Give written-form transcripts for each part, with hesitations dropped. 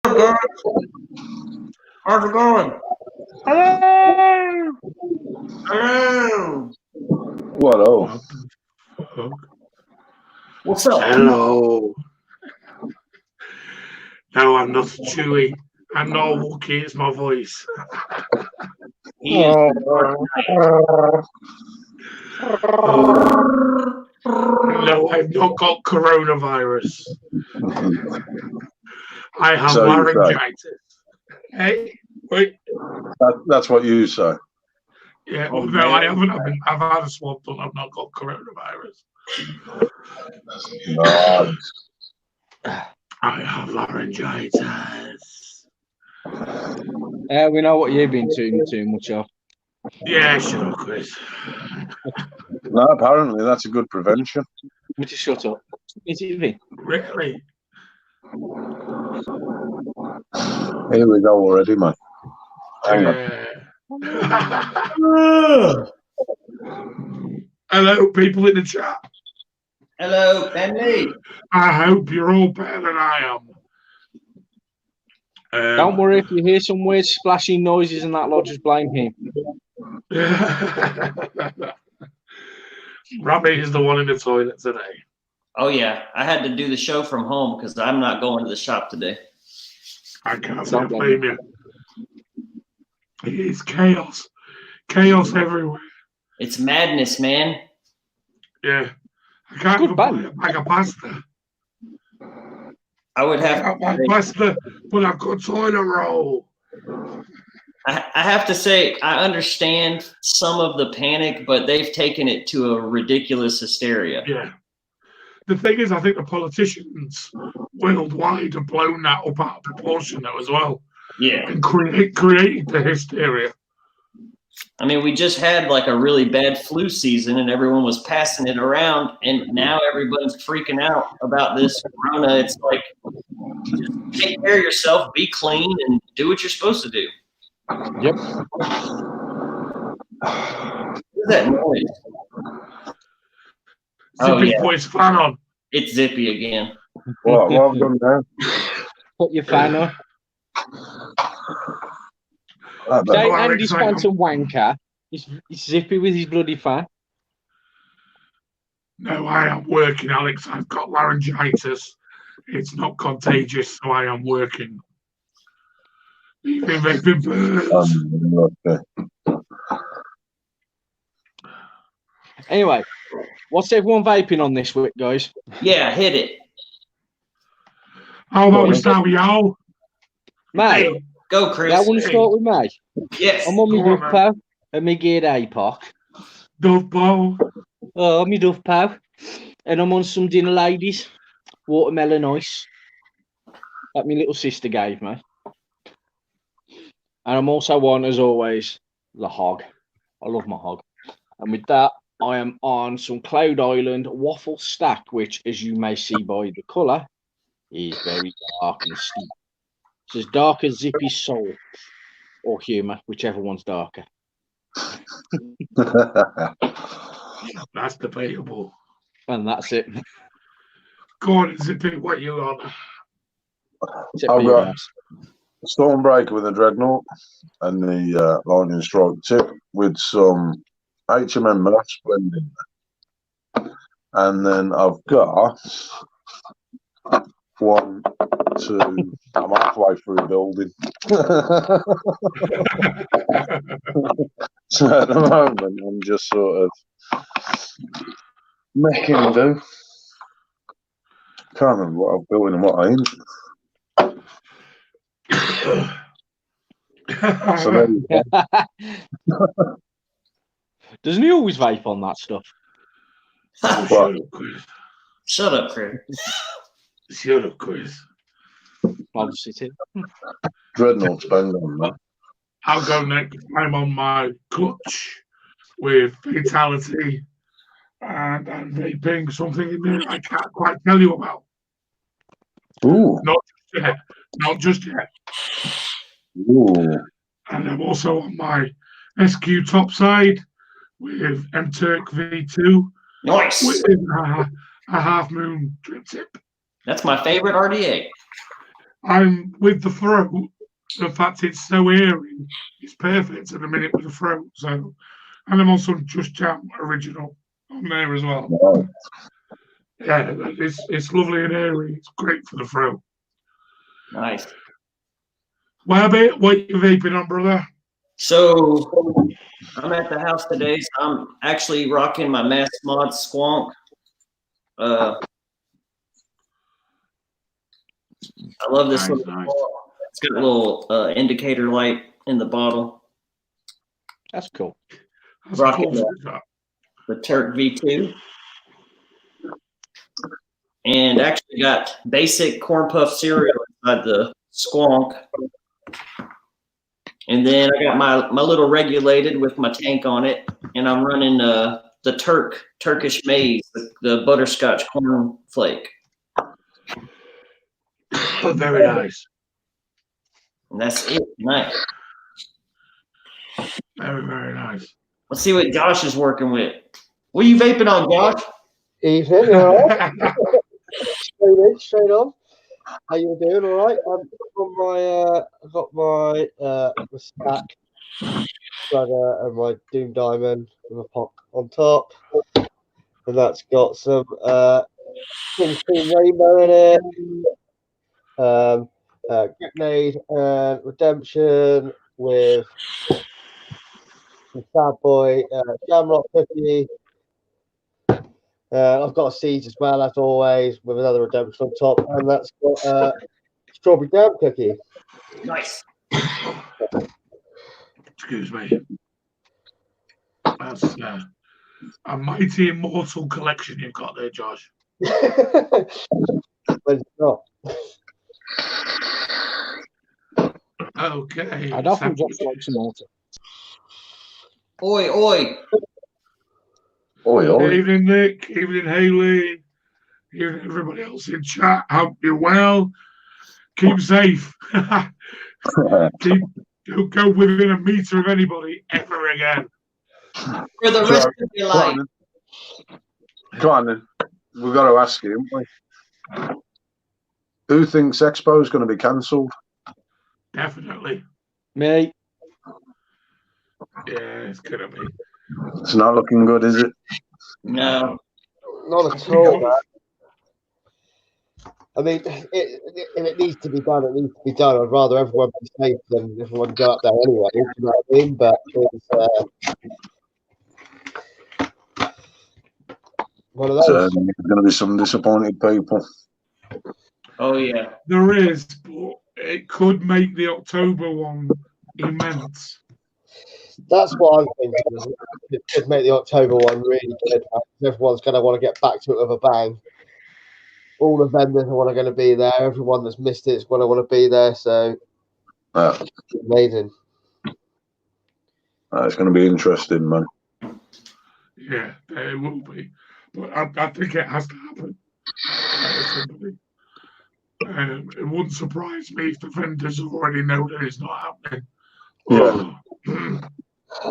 Good. How's it going? Hello. Hello. What? Oh, What's up? Hello. No, I'm not Chewy. I'm not Wookie. It's my voice. He is. No, I've not got coronavirus. I have So you say. laryngitis. Hey, wait. That's what you say. Yeah, Oh, well, no, I man. haven't. I've had a swab done. I've not got coronavirus. Nice. I have laryngitis. We know what you've been tuning too much of. Yeah, sure, Chris. No, apparently that's a good prevention. Would you shut up? Is it Vin? Really? Here we go already, mate. Hang on. Hello, people in the chat. Hello, family. I hope you're all better than I am. Don't worry if you hear some weird splashing noises and that lot, just blame him. Robbie is the one in the toilet today. Oh, yeah. I had to do the show from home because I'm not going to the shop today. I can't blame you. It is chaos. Chaos everywhere. It's madness, man. Yeah. I can't even buy a bag of pasta. I would have I can't buy pasta, but I've got toilet roll. I have to say, I understand some of the panic, but they've taken it to a ridiculous hysteria. Yeah. The thing is, I think the politicians worldwide have blown that up out of proportion now as well. Yeah. And created the hysteria. I mean, we just had like a really bad flu season and everyone was passing it around, and now everybody's freaking out about this corona. It's like, just take care of yourself, be clean, and do what you're supposed to do. Yep. What's that noise? Zippy's voice fan on. It's Zippy again. What have I done now? Put your fan on. Say Andy's phantom wanker. He's Zippy with his bloody fan. No, I am working, Alex. I've got laryngitis. It's not contagious, so I am working. Vaping birds. Anyway, what's everyone vaping on this week, guys? Yeah, hit it. How about we start with y'all? Mate, hey, go, Chris. I want to start with me. Yes. I'm on my Duff Pow and my Geared APOC. Duff Pow. Oh, my Duff Pow. And I'm on some Dinner Ladies. Watermelon ice. That my little sister gave me. And I'm also on, as always, the hog. I love my hog. And with that, I am on some Cloud Island waffle stack, which, as you may see by the colour, is very dark and steep. It's as dark as Zippy's soul or humour, whichever one's darker. That's debatable. And that's it. Go on, Zippy, what you on? I've got Stormbreaker with a Dreadnought and the Lightning Strike tip with some HMM Mass blend in there. And then I've got 1, 2, I'm halfway through building. So at the moment, I'm just sort of making do. Can't remember what I've built and what I ain't. So there you go. Doesn't he always vape on that stuff? Shut up, Chris. Shut up, Chris. Obviously, too. Dreadnought spend on that. I'll go next. I'm on my clutch with Fatality and vaping, something in there I can't quite tell you about. Ooh. Not just yet. Not just yet. Ooh. And I'm also on my SQ topside with M-Turk V2. Nice. With a half moon drip tip. That's my favorite RDA. I'm with the throat. The fact it's so airy, it's perfect at the minute with the throat. So, and I'm also Just Jam original on there as well. Wow. Yeah, it's lovely and airy. It's great for the throat. Nice. What you vaping on, brother? So I'm at the house today. So I'm actually rocking my Mass Mod Squonk. I love this Nice, little. nice. It's got a little indicator light in the bottle. That's cool. That's Rocking cool. the Turk V2. And actually got basic corn puff cereal inside the Squonk. And then I got my little regulated with my tank on it. And I'm running the Turkish maize, the butterscotch corn flake. Very nice. And that's it. Nice. Very, very nice. Let's see what Josh is working with. What are you vaping on, Josh? Evening, all right? Straight on. How you doing? All right. I've got my stack, and my Doom Diamond with a pop on top, and that's got some Kingston Rainbow in it. Grenade and Redemption with some Sad Boy Jamrock cookie. I've got a Siege as well, as always, with another Redemption on top, and that's got Strawberry Jam cookie. Nice. Excuse me. That's a mighty immortal collection you've got there, Josh. But it's not. Okay. I'd often just like some water. Oi, oi. Oi. Evening, Nick. Evening, Haley. Evening, everybody else in chat. Hope you're well. Keep safe. Don't go within a meter of anybody ever again. For the rest of your life. Come on, then. We've got to ask you, haven't we? Who thinks Expo is going to be cancelled? Definitely. Me. Yeah, it's going to be. It's not looking good, is it? No. Not at all, man. I mean, if it needs to be done, it needs to be done. I'd rather everyone be safe than everyone go up there anyway. You know what I mean? But it's one of those. There's going to be some disappointed people. Oh, yeah. There is, but it could make the October one immense. That's what I'm thinking. It could make the October one really good. Everyone's going to want to get back to it with a bang. All the vendors are going to be there. Everyone that's missed it is going to want to be there. So, amazing. It's going to be interesting, man. Yeah, it will be. But I think it has to happen. It wouldn't surprise me if the vendors already know that it's not happening. Yeah.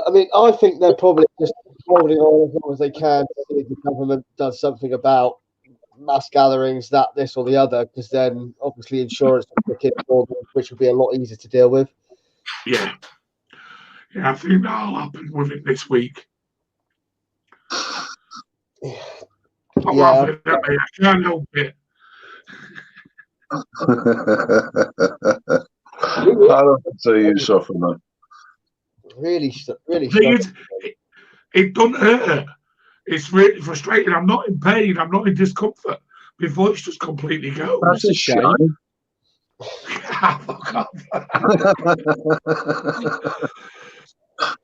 I mean, I think they're probably just holding on as long as they can to see if the government does something about mass gatherings, this or the other, because then obviously insurance will kick in for them, which will be a lot easier to deal with. Yeah. Yeah, I think that'll happen within this week. I'm laughing at me. I can't help it. I don't see you suffer, man. Really. It doesn't hurt. It's really frustrating. I'm not in pain. I'm not in discomfort. My voice just completely goes. That's a shame. Fuck off.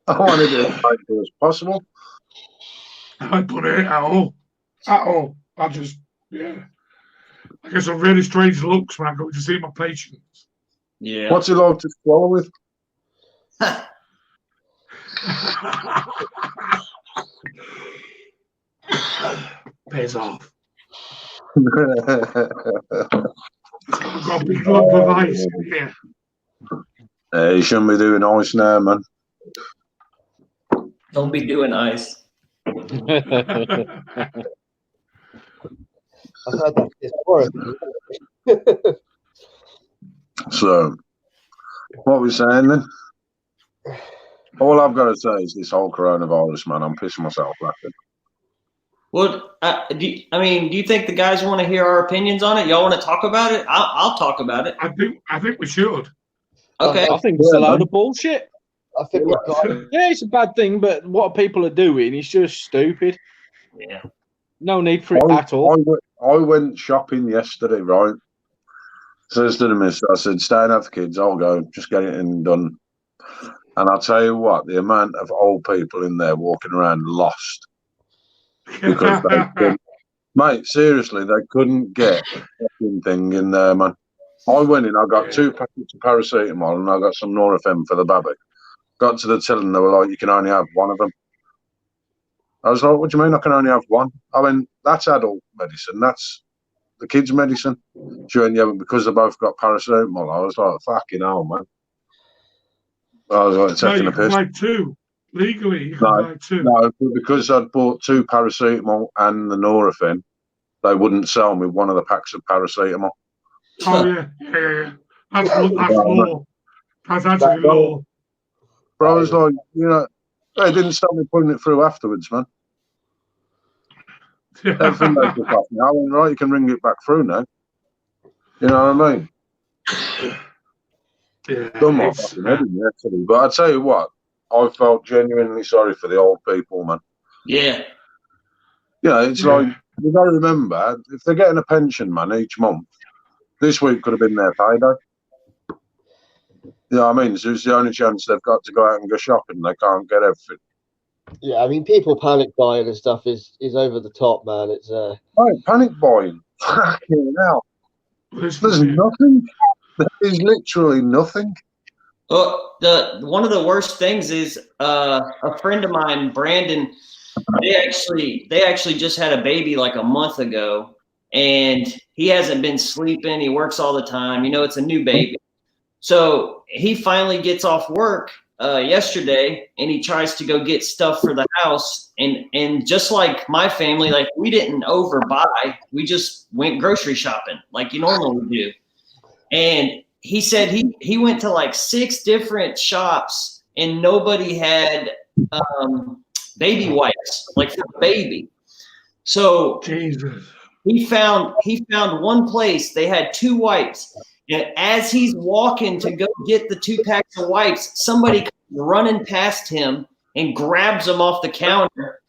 I wanted it as painful as possible. I don't hurt at all. At all. I just, yeah. I get some really strange looks when I go to see my patients. Yeah. What's it like to swallow with? Pays off. I've got a big lump of ice here. You shouldn't be doing ice now, man. Don't be doing ice. I've heard that before. So, what we saying then? All I've got to say is this whole coronavirus, man. I'm pissing myself laughing. Well, do you think the guys want to hear our opinions on it? Y'all want to talk about it? I'll talk about it. I think we should. Okay. I think it's a load of bullshit. I think we've got. Yeah, it's a bad thing, but what people are doing is just stupid. Yeah. No need for it at all. I went shopping yesterday, right? Says to the miss, I said, staying out the kids, I'll go, just get it in and done. And I'll tell you what, the amount of old people in there walking around lost. Because mate, seriously, they couldn't get a fucking thing in there, man. I went in, I got 2 packets of paracetamol and I got some Nurofen for the baby. Got to the till and they were like, you can only have one of them. I was like, what do you mean I can only have one? I mean, that's adult medicine. That's the kids' medicine. She went, yeah, but because they both got paracetamol, I was like, fucking hell, man. I was like, taking a piss. Buy 2. Legally, you can buy 2. No, because I'd bought 2 paracetamol and the Nurofen, they wouldn't sell me one of the packs of paracetamol. Oh, yeah. That's law. That's actually law. But I was like, they didn't stop me putting it through afterwards, man. Everything they took off me. I went, right, you can ring it back through now. You know what I mean? Yeah. Done my fucking head in yesterday. But I tell you what, I felt genuinely sorry for the old people, man. Yeah. It's like, you've got to remember, if they're getting a pension, man, each month, this week could have been their payday. You know what I mean? So it's the only chance they've got to go out and go shopping. They can't get everything. Yeah, I mean, people panic buying and stuff is over the top, man. It's Right, panic buying. Fucking hell. There's nothing. There's literally nothing. Well, one of the worst things is a friend of mine, Brandon. They actually just had a baby like a month ago, and he hasn't been sleeping. He works all the time. It's a new baby. So he finally gets off work yesterday, and he tries to go get stuff for the house. And just like my family, like we didn't overbuy. We just went grocery shopping like you normally do. And he said he went to like 6 different shops, and nobody had baby wipes, like for the baby. So Jesus. he found one place. They had 2 wipes. And as he's walking to go get the 2 packs of wipes, somebody comes running past him and grabs them off the counter.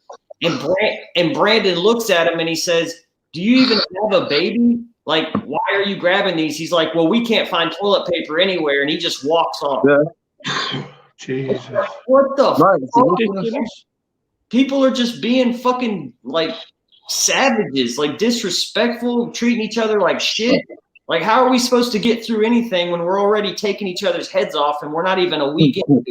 And Brandon looks at him and he says, "Do you even have a baby? Like, why are you grabbing these?" He's like, "Well, we can't find toilet paper anywhere." And he just walks off. Yeah. Jesus. What the fuck? Ridiculous. People are just being fucking like savages, like disrespectful, treating each other like shit. Like, how are we supposed to get through anything when we're already taking each other's heads off and we're not even a week in?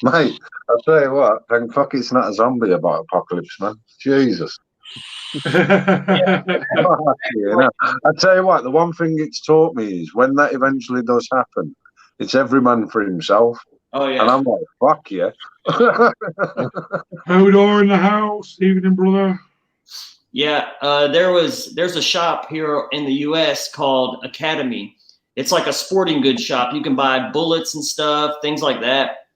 Mate, I'll tell you what, thank fuck it's not a zombie about apocalypse, man. Jesus. I tell you what, the one thing it's taught me is when that eventually does happen, it's every man for himself. Oh, yeah. And I'm like, fuck yeah. Hodor in the house, evening, brother. Yeah, there's a shop here in the U.S. called Academy. It's like a sporting goods shop. You can buy bullets and stuff, things like that.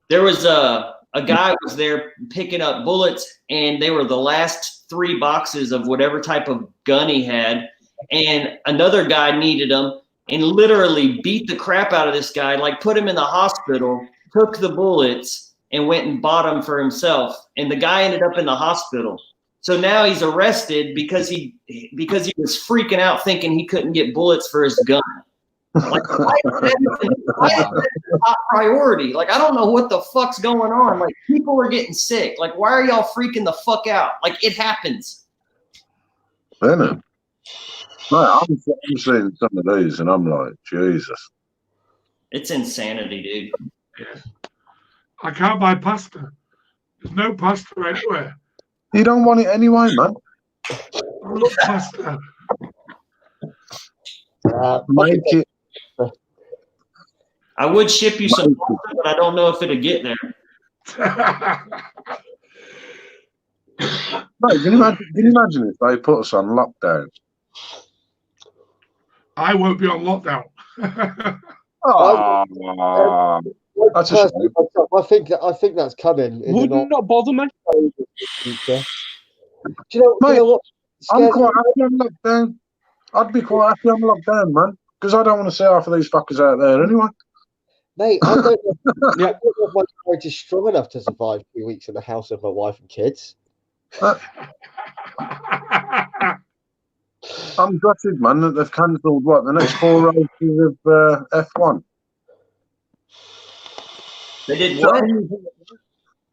There was a guy was there picking up bullets, and they were the last 3 boxes of whatever type of gun he had. And another guy needed them and literally beat the crap out of this guy, like put him in the hospital, took the bullets, and went and bought them for himself. And the guy ended up in the hospital. So now he's arrested because he was freaking out thinking he couldn't get bullets for his gun. Like, why is that a top priority? Like, I don't know what the fuck's going on. Like, people are getting sick. Like, why are y'all freaking the fuck out? Like, it happens. Isn't it? No, I'm seeing some of these and I'm like, Jesus. It's insanity, dude. Yeah. I can't buy pasta. There's no pasta anywhere. You don't want it anyway, man. I love pasta. Make it. I would ship you some pasta, but I don't know if it'll get there. Mate, can you imagine if they put us on lockdown? I won't be on lockdown. Oh, that's a shame. I think that's coming. Would not bother me. Future. Do you know Mate, what? I'm quite happy on lockdown. I'd be quite happy on lockdown, man, because I don't want to see half of these fuckers out there anyway. Mate, I don't know, Yeah. I don't know if my marriage is strong enough to survive 2 weeks in the house with my wife and kids. I'm gutted, man, that they've cancelled the next 4 races of F1. They did what?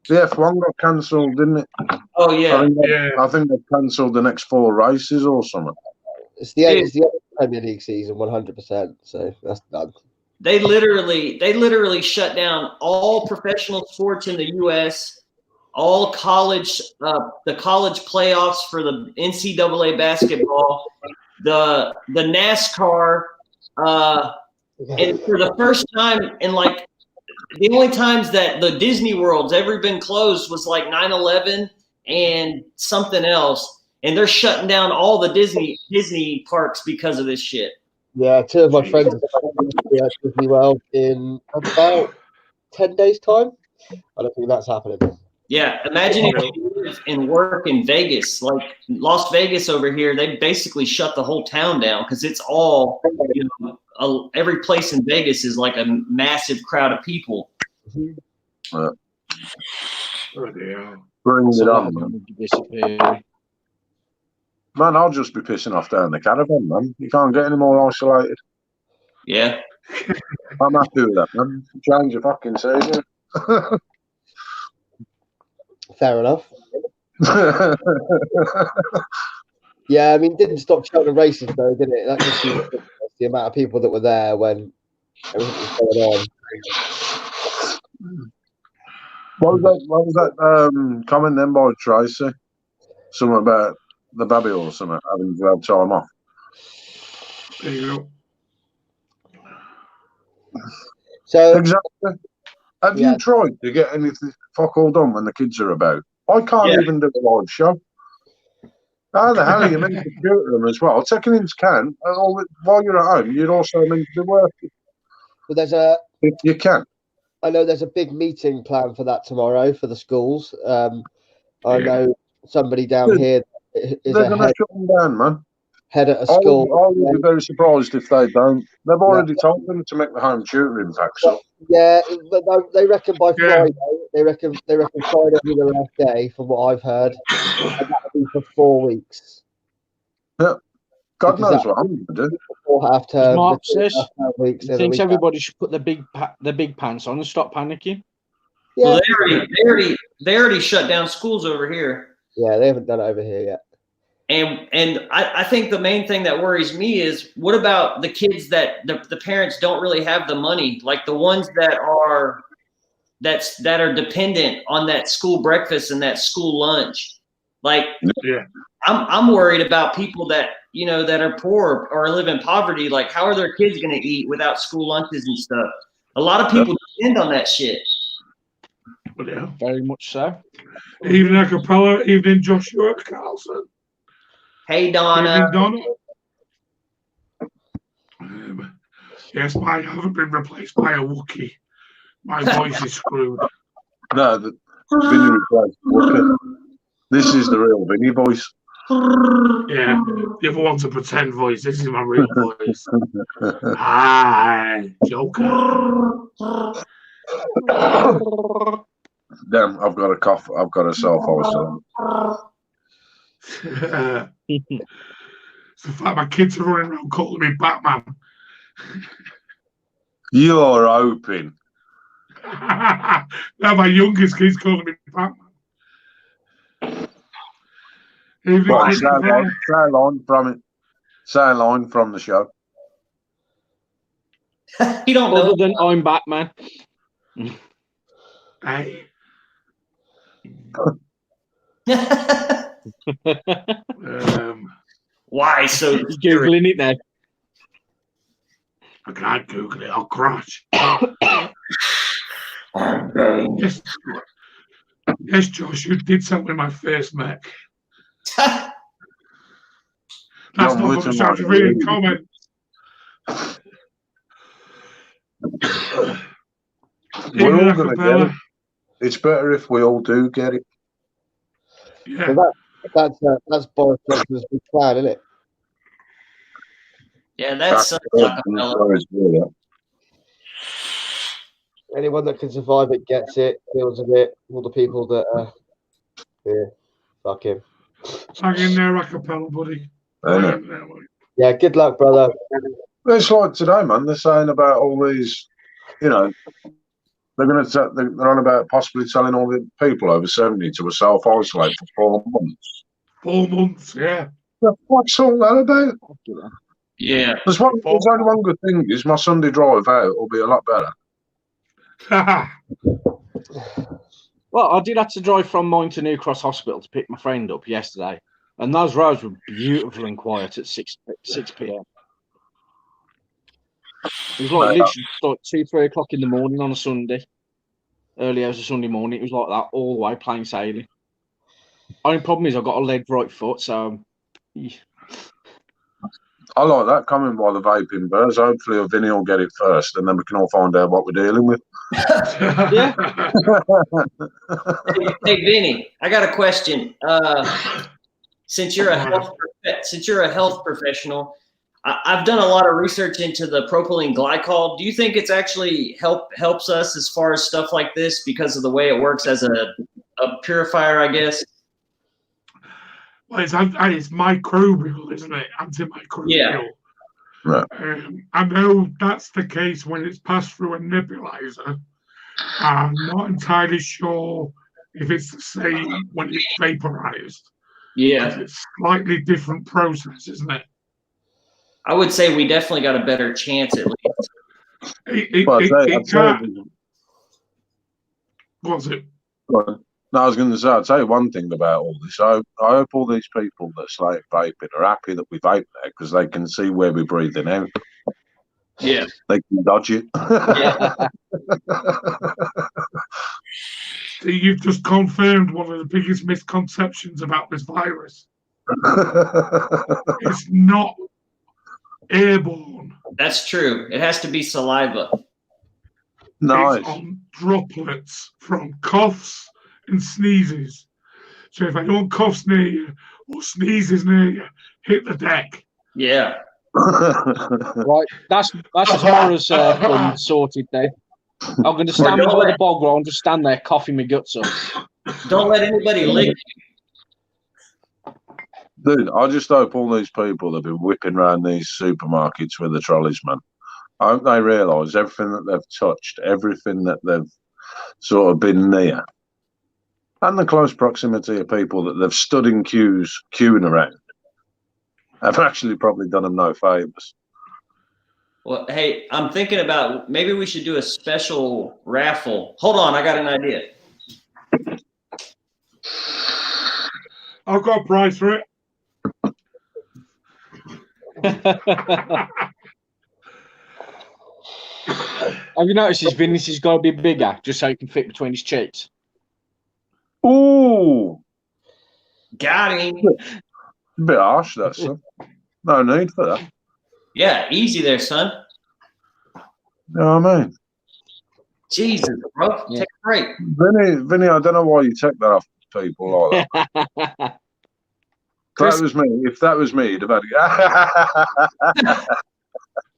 The F1 got cancelled, didn't it? Oh yeah. I think they've cancelled the next 4 races or something. It's the end of the Premier League season, 100%. So that's done. They literally shut down all professional sports in the U.S., all college, the college playoffs for the NCAA basketball, the NASCAR, and for the first time in like the only times that the Disney World's ever been closed was like 9/11 and something else, and they're shutting down all the Disney parks because of this shit. Yeah, 2 of my friends are at Disney World in about 10 days' time. I don't think that's happening. Yeah, imagine if you live and work in Vegas, like Las Vegas over here. They basically shut the whole town down because it's all, every place in Vegas is like a massive crowd of people. Oh dear. Bring it on, man. Man, I'll just be pissing off down the caravan, man. You can't get any more isolated. Yeah. I'm happy with that, man. Change your fucking season. Fair enough. Yeah, I mean, didn't stop showing the races though, did it? That just shows the amount of people that were there when everything was going on. What was that comment then by Tracy? Something about the baby or something having to have time off. There you go. So exactly. Have you tried to get anything fuck all done when the kids are about? I can't even do a live show. How the hell are you meant to tutor them as well? Taking into account, while you're at home, you're also meant to be working. But if you can. I know there's a big meeting planned for that tomorrow for the schools. I know somebody down here is they're going to shut them down, man. Head at a school. I would be very surprised if they don't. They've already told them to make the home tutoring tax up. Yeah, but they reckon by Friday. They reckon Friday will be the last day, from what I've heard, and that'll be for 4 weeks. Yeah, God knows what I'm going to do. Before half term, Mark says he thinks everybody should put the big pants on and stop panicking. Yeah, well, they already shut down schools over here. Yeah, they haven't done it over here yet. And I think the main thing that worries me is, what about the kids that the parents don't really have the money, like the ones that are dependent on that school breakfast and that school lunch. Like, I'm worried about people that that are poor or live in poverty. Like, how are their kids going to eat without school lunches and stuff? A lot of people depend on that shit. Yeah, very much so. Evening Acapella, evening Joshua Carlson. Hey, Donna. Yes, I haven't been replaced by a Wookiee. My voice is screwed. No, Vinny replaced Wookiee. This is the real Vinny voice. Yeah, the other one's a pretend voice. This is my real voice. Hi, Joker. Damn, I've got a cough. I've got a self-voice. It's the fact my kids are running around calling me Batman. You're hoping. Now my youngest kid's calling me Batman. Right, say a line from it. Say a line from the show. You don't know. Other than I'm Batman. Hey. Why so Googling it now? I can't Google it. I'll crash. Yes, Josh, you did sell me my first mech. That's not what I'm trying to read in comments. We're all going to get it. It's better if we all do get it. Yeah. So that's Boris Johnson's big plan, isn't it? Yeah, that's acapella. Anyone that can survive it gets it, deals with it. All the people that fuck him. Hang in there, acapella, buddy. Yeah, good luck, brother. It's like today, man. They're saying about all these, you know, they're on about possibly telling all the people over 70 to self-isolate for 4 months. 4 months, yeah. What's all that about? Yeah. There's only one good thing is my Sunday drive out will be a lot better. Well, I did have to drive from mine to New Cross Hospital to pick my friend up yesterday, and those roads were beautiful and quiet at 6 p.m. It was like literally like 2-3 o'clock in the morning on a Sunday. Early as a Sunday morning, it was like that all the way, plain sailing. Only problem is I've got a lead right foot, so. I like that coming by the vaping birds. Hopefully, Vinny will get it first, and then we can all find out what we're dealing with. Yeah. Hey, Vinny, I got a question. Since you're a health professional, I've done a lot of research into the propylene glycol. Do you think it's actually helps us as far as stuff like this because of the way it works as a purifier, I guess? Well, it's microbial, isn't it? Antimicrobial. Yeah. Right. I know that's the case when it's passed through a nebulizer. I'm not entirely sure if it's the same when it's vaporized. Yeah. It's a slightly different process, isn't it? I would say we definitely got a better chance at least. What's it? No, I was going to say, I'll tell you one thing about all this. I hope all these people that slate vaping are happy that we vape there because they can see where we're breathing out. Yeah. They can dodge it. Yeah. So you've just confirmed one of the biggest misconceptions about this virus. It's not airborne. That's true. It has to be saliva. Nice. It's on droplets from coughs and sneezes. So if anyone coughs near you or sneezes near you, hit the deck. Yeah. Right, that's tomorrow's fun sorted then. I'm going to stand by the bog roll and just stand there coughing my guts up. Don't let anybody lick you. Dude, I just hope all these people that have been whipping around these supermarkets with the trolleys, man, I hope they realise everything that they've touched, everything that they've sort of been near, and the close proximity of people that they've stood in queuing around, have actually probably done them no favours. Well, hey, I'm thinking about maybe we should do a special raffle. Hold on, I got an idea. I've got a price for it. Have you noticed his Vinny's has got to be bigger just so he can fit between his cheeks? Ooh, Got him. a bit harsh, that, son. No need for that. Yeah, easy there, son. You know what I mean? Jesus, bro. Yeah. Take a break. Vinny, I don't know why you take that off people like that. If that was me, it'd have had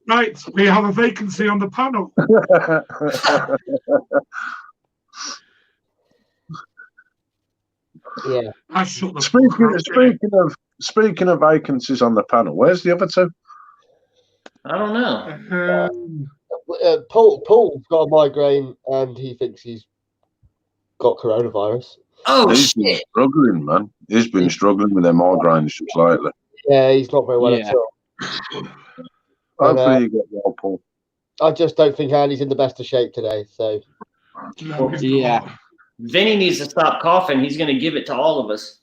Right, we have a vacancy on the panel. Yeah. I shut the Speaking of vacancies on the panel, where's the other two? I don't know. Paul's got a migraine and he thinks he's got coronavirus. Oh, He's been shit. struggling, man. He's been struggling with their migraines just lately. Yeah, he's not very well at all. Hopefully you get well, Paul. I just don't think Andy's in the best of shape today. So No, Yeah. Vinny needs to stop coughing. He's going to give it to all of us.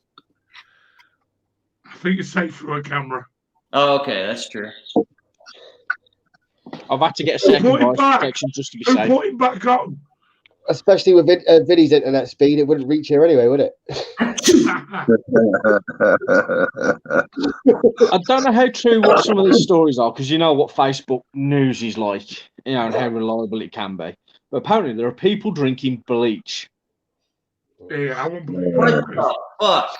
I think it's safe through a camera. Oh, okay. That's true. I've had to get a second voice protection just to be Who safe. put him back on? Especially with Vinny's internet speed, it wouldn't reach here anyway, would it? I don't know how true what some of these stories are, because you know what Facebook news is like, and how reliable it can be. But apparently there are people drinking bleach. Yeah, I won't believe What that. the fuck?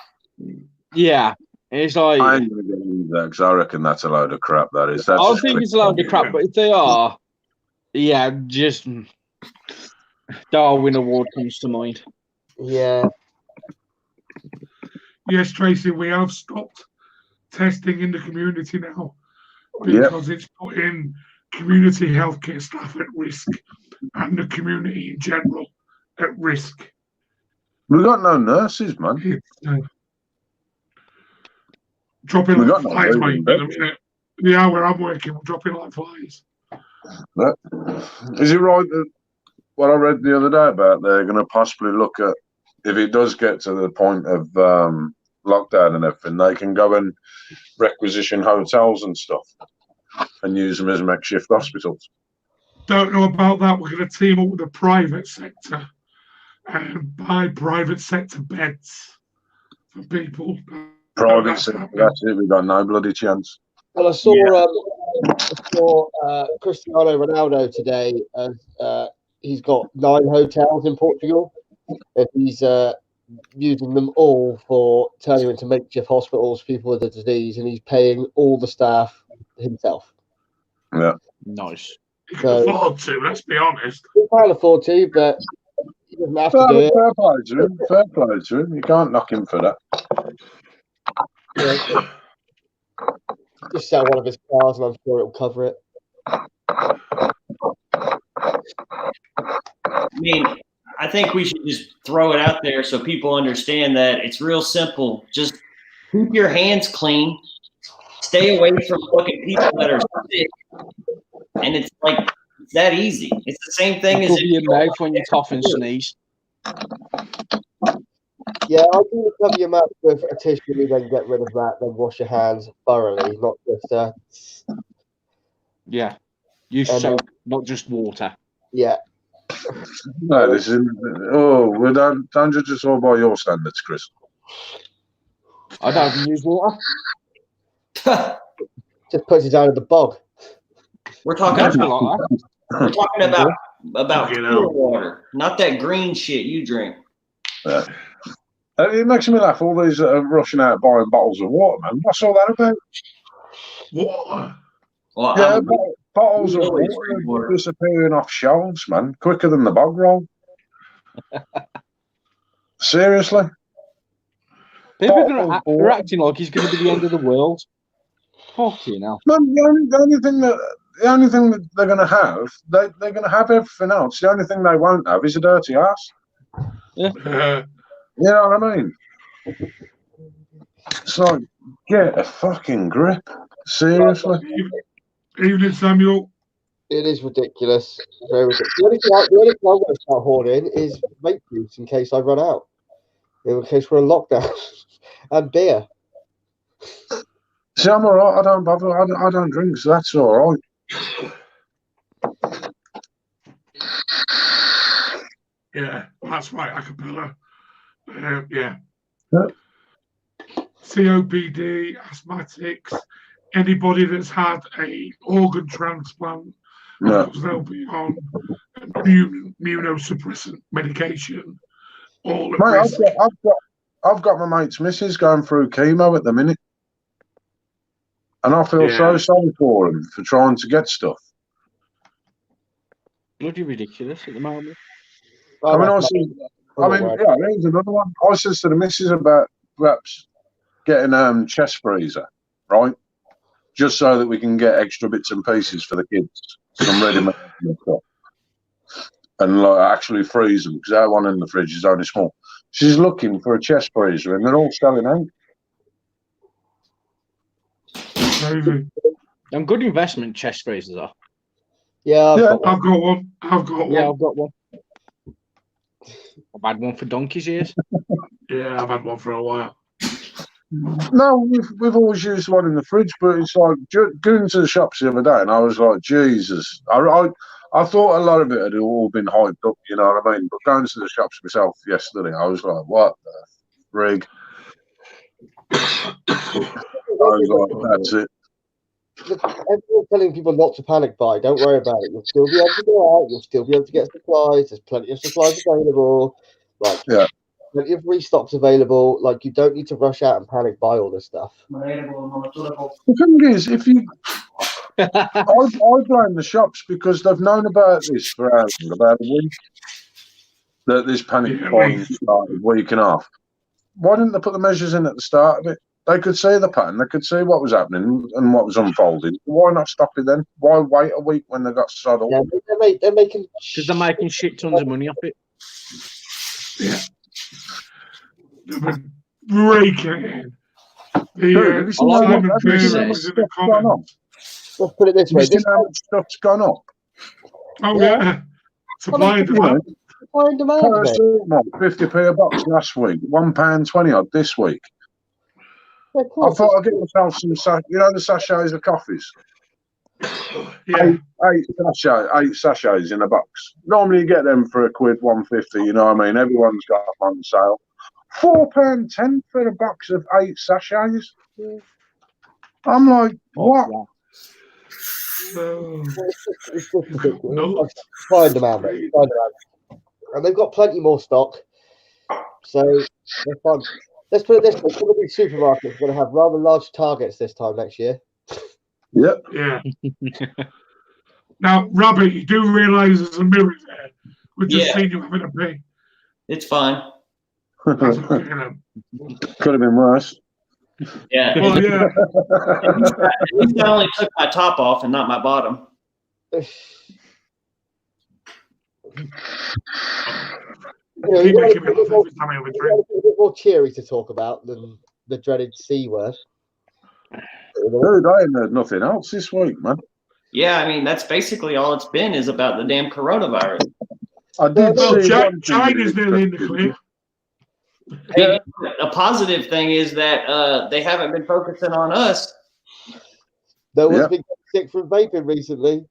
Yeah. It's like, I ain't gonna get into that because I reckon that's a load of crap. That is. That's I just think it's a load of crap, but if they are, yeah, just Darwin Award comes to mind. Yeah. Yes, Tracy, we have stopped testing in the community now because it's putting community healthcare staff at risk and the community in general at risk. We got no nurses, man. It's dropping We like got no flies, mate, breathing at the minute. The hour I'm working, we're dropping like flies. Is it right that what I read the other day about they're going to possibly look at, if it does get to the point of lockdown and everything, they can go and requisition hotels and stuff and use them as makeshift hospitals? Don't know about that. We're going to team up with the private sector and buy private sector beds for people. Private sector, that's it. We've got no bloody chance. Well, I saw Cristiano Ronaldo today. He's got 9 hotels in Portugal, and he's using them all for turning them into makeshift hospitals for people with the disease, and he's paying all the staff himself. Yeah. Nice. He can afford to, let's be honest. He can't afford to, but he doesn't have to do it. Fair play to him. Fair play to him. You can't knock him for that. Yeah. Just sell one of his cars, and I'm sure it'll cover it. I mean, I think we should just throw it out there so people understand that it's real simple. Just keep your hands clean. Stay away from fucking people that are sick. And it's like, it's that easy. It's the same thing as Cover your mouth when you cough and sneeze. Yeah, I do cover your mouth with a tissue, then get rid of that, then wash your hands thoroughly, not just Yeah. Use soap, not just water. yeah. No, this is. Oh, we don't judge us all by your standards, Chris. I don't even use water. Just puts it down in the bog. We're talking Don't about, be like that. we're talking about You pure know. water, not that green shit you drink. It makes me laugh. All these that are rushing out buying bottles of water, man. What's all that about? Water? Well, Yeah, I'm- bottles of always water drink water. disappearing off shelves, man. Quicker than the bog roll. Seriously? People are acting like he's going to be the end of the world. Fucking hell. Man, the only thing that they're going to have, they're going to have everything else. The only thing they won't have is a dirty ass. You know what I mean? It's like, get a fucking grip. Seriously. Evening, Samuel. It is ridiculous. Very ridiculous. The only thing I'm going to start hoarding is vape juice in case I run out. In case we're in lockdown. And beer. See, I'm all right. I don't bother. I don't drink, so that's all right. Yeah, that's right, acapella. Yeah. Yeah. COPD, asthmatics, anybody that's had a organ transplant, Yeah. because they'll be on immunosuppressant medication. All at Mate, risk. I've got my mate's missus going through chemo at the minute. And I feel so sorry for him for trying to get stuff. Bloody ridiculous at the moment. I mean, here's another one. I says to the missus about perhaps getting chest freezer, right? Just so that we can get extra bits and pieces for the kids. Some ready-made stuff. And like, actually freeze them, because that one in the fridge is only small. She's looking for a chest freezer, and they're all selling out. Crazy. And good investment chest freezers are. Yeah, I've got one. Yeah, I've got one. I've had one for donkey's years. Yeah, I've had one for a while. No, we've always used one in the fridge, but it's like going to the shops the other day, and I was like, Jesus, I I thought a lot of it had all been hyped up, you know what I mean? But going to the shops myself yesterday, I was like, what the frig? I was like, that's it. Look, everyone's telling people not to panic buy. Don't worry about it. You'll still be able to go out. You'll still be able to get supplies. There's plenty of supplies available. Like, Yeah. plenty of restocks available. Like, you don't need to rush out and panic buy all this stuff. The thing is, if you, I blame the shops because they've known about this for how long? About a week. That this panic buying started, week and a half. Why didn't they put the measures in at the start of it? They could see the pattern. They could see what was happening and what was unfolding. Why not stop it then? Why wait a week when they got saddled? Yeah, they're making Because they're making shit tons of money off it. Yeah. They've been breaking it. The Simon Taylor was in the comments. Let's put it this way. This how much stuff's gone up. Oh, yeah. Supply and demand. Supply and demand, mate. 50p a box last week. £1.20 odd this week. Yeah, I thought I'd get myself some, the sachets of coffees. Yeah. Eight sachets in a box. Normally you get them for £1, £1.50, you know what I mean? Everyone's got them on sale. £4.10 for a box of 8 sachets. Yeah. I'm like, what? It's just ridiculous. Supply and demand, mate. Supply and demand. And they've got plenty more stock. So they're fun. Let's put it this way: some of these supermarkets are going to have rather large targets this time next year. Yep. Yeah. Now, Rabbit, you do realise there's a mirror there. We've just seen you having a pee. It's fine. Could have been worse. Yeah. Well, yeah. At least I only took my top off and not my bottom. Keep making me laugh every time I have a drink. A bit more cheery to talk about than the dreaded C word. Dude, I ain't heard nothing else this week, man. Yeah, I mean, that's basically all it's been is about the damn coronavirus. I did see China's nearly in the clear. Hey, a positive thing is that they haven't been focusing on us. No one's been sick from vaping recently.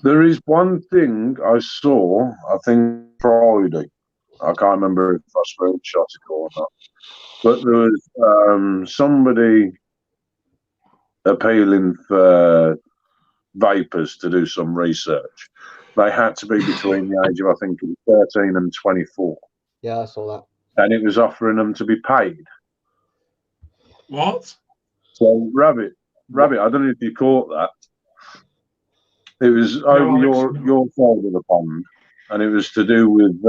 There is one thing I saw, I think Friday. I can't remember if I screenshot it or not. But there was somebody appealing for vapers to do some research. They had to be between the age of, I think, 13 and 24. Yeah, I saw that. And it was offering them to be paid. What? So, Rabbit, I don't know if you caught that. It was over your side of the pond, and it was to do with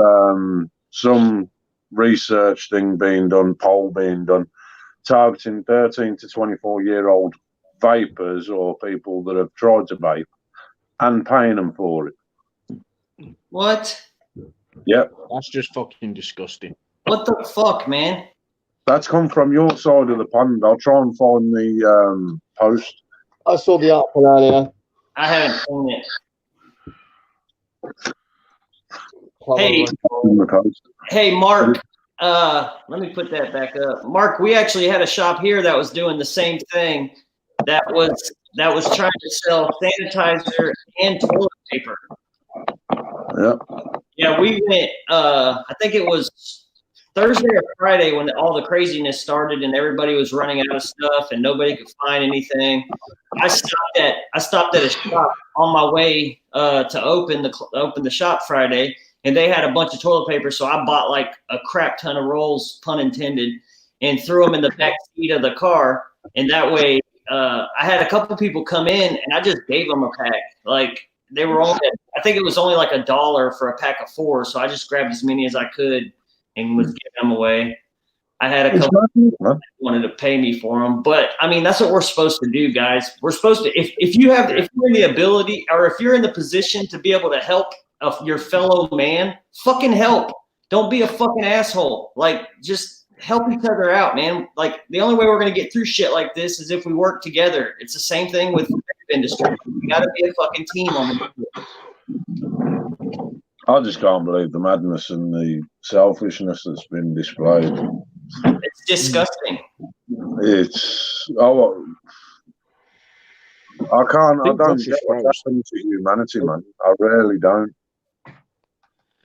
some research thing being done, poll being done, targeting 13 to 24-year-old vapers or people that have tried to vape and paying them for it. What? Yep. That's just fucking disgusting. What the fuck, man? That's come from your side of the pond. I'll try and find the post. I saw the article earlier. I haven't seen it. Hey, Mark. Let me put that back up. Mark, we actually had a shop here that was doing the same thing. That was trying to sell sanitizer and toilet paper. Yeah. Yeah, we went. I think it was Thursday or Friday when all the craziness started and everybody was running out of stuff and nobody could find anything. I stopped at a shop on my way to open the shop Friday, and they had a bunch of toilet paper. So I bought like a crap ton of rolls, pun intended, and threw them in the back seat of the car. And that way, I had a couple people come in, and I just gave them a pack. Like they were only, I think it was only like $1 for a pack of 4. So I just grabbed as many as I could and was giving them away. I had a couple that wanted to pay me for them, but I mean, that's what we're supposed to do, guys. We're supposed to, if you're in the ability or if you're in the position to be able to help your fellow man, fucking help. Don't be a fucking asshole. Like, just help each other out, man. Like, the only way we're going to get through shit like this is if we work together. It's the same thing with the industry. You got to be a fucking team on it. I just can't believe the madness and the selfishness that's been displayed. It's disgusting. It's I can't. I think don't Josh get is what's froze. happened to humanity, man. I really don't.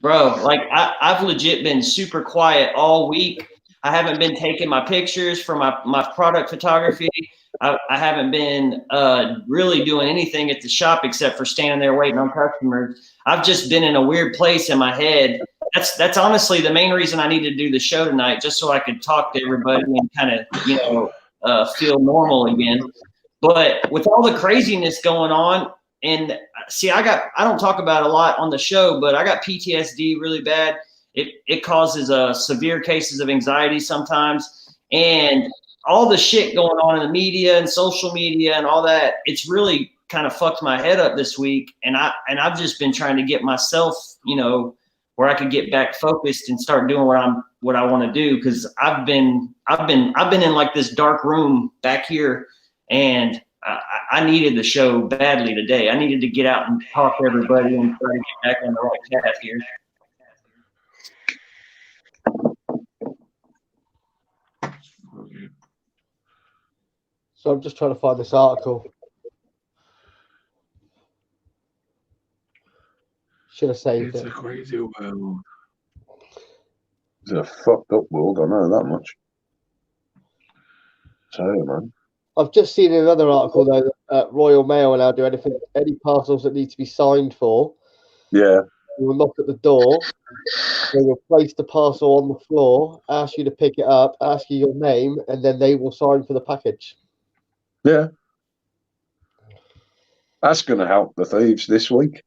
Bro, like I've legit been super quiet all week. I haven't been taking my pictures for my product photography. I haven't been really doing anything at the shop except for standing there waiting on customers. I've just been in a weird place in my head. That's honestly the main reason I needed to do the show tonight, just so I could talk to everybody and kind of, feel normal again. But with all the craziness going on, and see, I don't talk about it a lot on the show, but I got PTSD really bad. It causes severe cases of anxiety sometimes, and all the shit going on in the media and social media and all that. It's really kind of fucked my head up this week, and I've just been trying to get myself, where I could get back focused and start doing what I want to do, because I've been in like this dark room back here, and I needed the show badly today. I needed to get out and talk to everybody and try to get back on the right path here. So I'm just trying to find this article. Should have saved It's it. a crazy world. It's a fucked up world. I know that much. Tell you, man. I've just seen in another article though that Royal Mail will now do any parcels that need to be signed for. Yeah. They will knock at the door. They will place the parcel on the floor, ask you to pick it up, ask you your name, and then they will sign for the package. Yeah. That's going to help the thieves this week.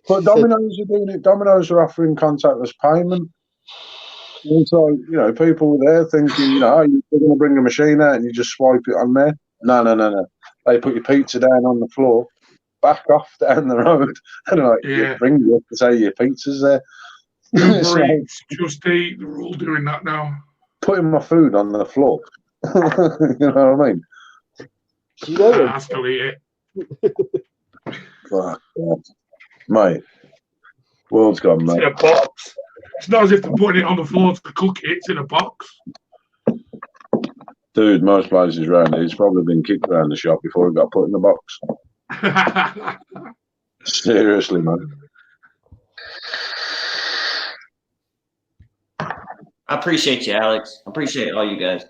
But Domino's are doing it. Domino's are offering contactless payment. And so, people were there thinking, you're going to bring a machine out and you just swipe it on there. No. They put your pizza down on the floor, back off down the road, and you bring it up to say your pizza's there. Uber Eats, Just Eat, they're all doing that now. Putting my food on the floor. You know what I mean? I still eat it. Fuck, mate. World's gone, mate. It's in a box. It's not as if they're putting it on the floor to cook it. It's in a box. Dude, most places around here, it's probably been kicked around the shop before it got put in the box. Seriously, man. I appreciate you, Alex. I appreciate all you guys.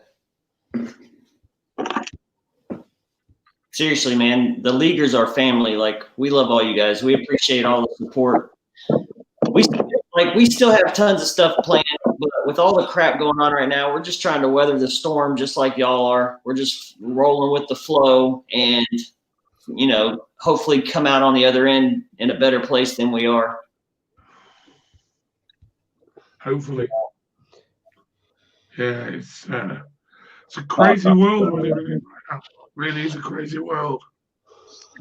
Seriously, man, the Leaguers are family. Like, we love all you guys. We appreciate all the support. We still have tons of stuff planned, but with all the crap going on right now, we're just trying to weather the storm just like y'all are. We're just rolling with the flow and, hopefully come out on the other end in a better place than we are. Hopefully. Yeah, it's a crazy world we're living in right now. Really is a crazy world.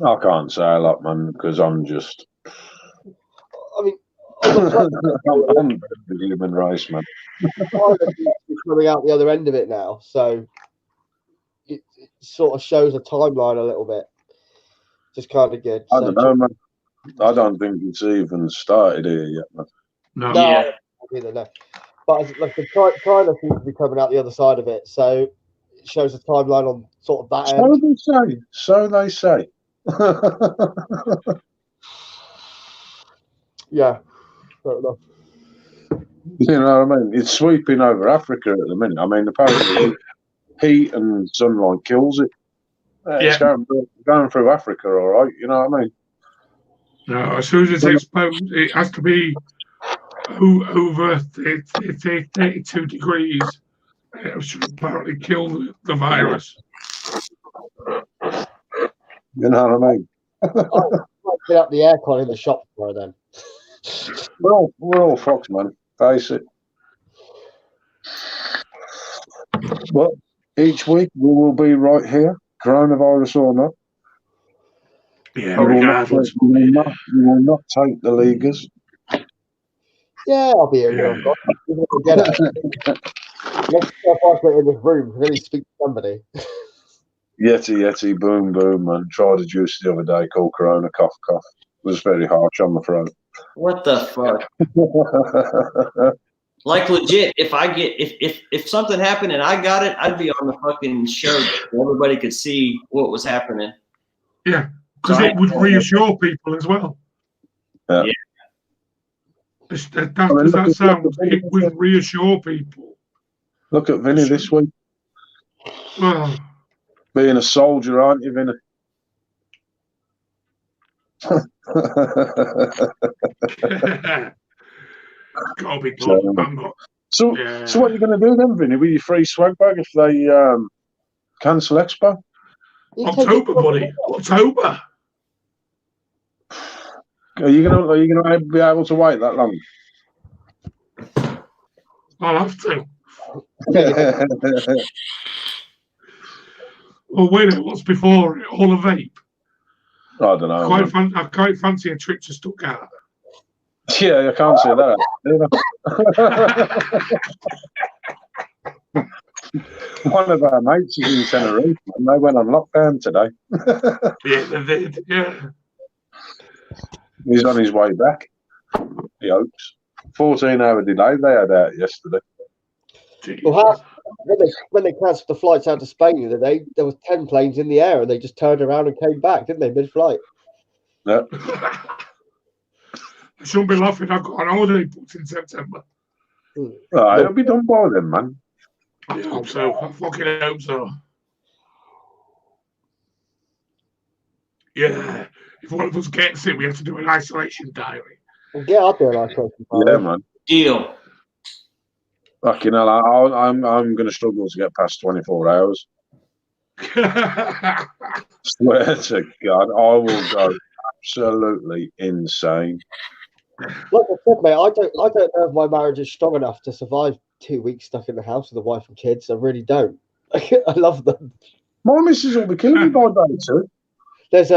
I can't say a lot, man, because I'm just. I mean, I'm the human race, man. Coming out the other end of it now, so it sort of shows a timeline a little bit. Just kind of good. I don't know, man. I don't think it's even started here yet, man. No. Yeah. Either, no. But like China seems to be coming out the other side of it, so it shows a timeline on sort of that end. So they say. Yeah, fair enough. You know what I mean? It's sweeping over Africa at the minute. I mean, apparently heat and sunlight kills it. It's going through Africa, all right. You know what I mean? No, as soon as it's exposed, it has to be over 32 degrees. It should apparently kill the virus. You know what I mean? Get up the aircon in the shop for then. We're all fucked, man. Face it. But each week we will be right here, coronavirus or not. Yeah, regardless. You will not take the Leaguers. Yeah, I'll be here. Get it. Let's get in this room. Really speak to somebody. Yeti, boom, boom, man. Tried a juice the other day called Corona cough. It was very harsh on the throat. What the fuck? Like legit, if something happened and I got it, I'd be on the fucking show so everybody could see what was happening. Yeah, because it would reassure people as well. Yeah. As daft as that sounds, it would reassure people. Look at Vinny this week. Well, Being a soldier, aren't you, Vinny? Gotta be done. So what are you going to do then, Vinny, with your free swag bag if they cancel Expo? October, buddy. October. Are you gonna be able to wait that long? I'll have to. Well, wait a minute, what's before it? All a vape? I don't know. I quite fancy a trip to Stuttgart. Yeah, I can't see that either. One of our mates is in Tenerife and they went on lockdown today. Yeah, they did, yeah. He's on his way back. He hopes. 14-hour delay they had out yesterday. Well, when they cancelled the flights out to Spain the other day, there was 10 planes in the air and they just turned around and came back, didn't they, mid-flight? Yeah. I shouldn't be laughing. I've got an holiday booked in September. Right, it'll be done by then, man. I hope so. I fucking hope so. Yeah. If one of us gets it, we have to do an isolation diary. Yeah, I'll do an isolation diary. Yeah, man. Deal. Fucking hell, I'm going to struggle to get past 24 hours. Swear to God, I will go absolutely insane. Like I said, mate, I don't know if my marriage is strong enough to survive 2 weeks stuck in the house with a wife and kids. I really don't. I love them. My missus will be killing me by day too. There's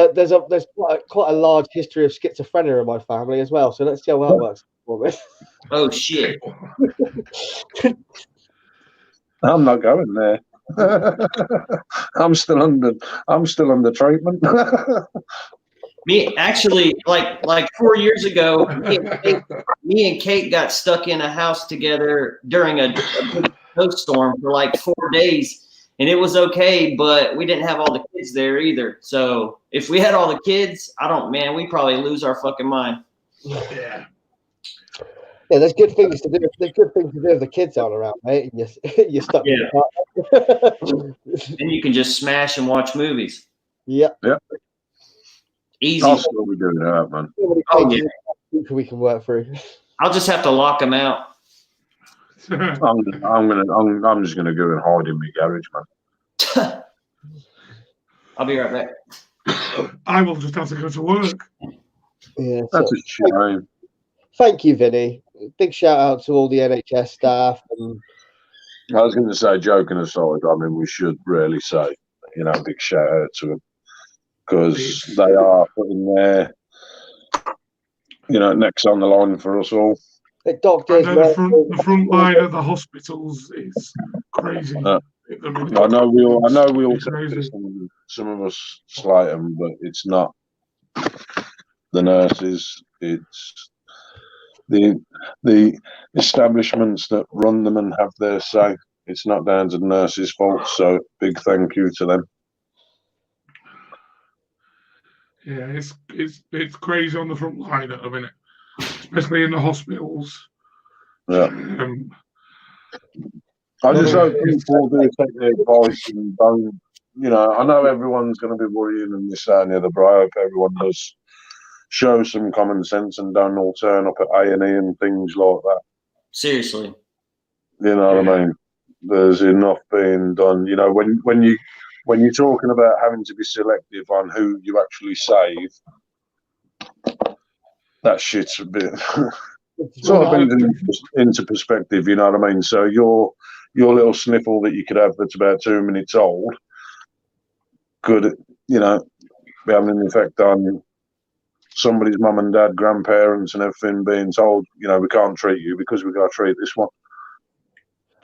quite a large history of schizophrenia in my family as well. So let's see how that works for me. Oh shit! I'm not going there. I'm still under treatment. Me actually, like 4 years ago, me and Kate got stuck in a house together during a big snowstorm for like 4 days, and it was okay, but we didn't have all the kids there either. So if we had all the kids, we probably lose our fucking mind. Yeah. Yeah, there's good things to do. There's good things to do if the kids aren't around, mate. And you're stuck in the car. Then you can just smash and watch movies. Yeah. Yeah. Easy. I'll still be doing that, man. Oh, yeah. We can work through. I'll just have to lock them out. I'm just gonna go and hide in my garage, man. I'll be right back. I will just have to go to work. Yeah. That's a shame. Thank you, Vinny. Big shout out to all the NHS staff. And I was going to say, joking aside, I mean, we should really say, big shout out to them because they are putting their, necks on the line for us all. Doctors, the front line of the hospitals is crazy. I know we all take some of us slight them, but it's not the nurses. It's the establishments that run them and have their say. It's not down to the nurses' fault. So big thank you to them. Yeah, it's crazy on the front line at the minute, especially in the hospitals. Yeah. I just hope people do take their advice and don't. I know everyone's going to be worrying and this, that, and the other, but I hope everyone does show some common sense and don't all turn up at A&E and things like that. Seriously. You know what I mean? There's enough being done. When you're talking about having to be selective on who you actually save, that shit's a bit sort of brings into perspective. You know what I mean? So your little sniffle that you could have that's about 2 minutes old could, be having an effect on somebody's mum and dad, grandparents, and everything being told, we can't treat you because we've got to treat this one.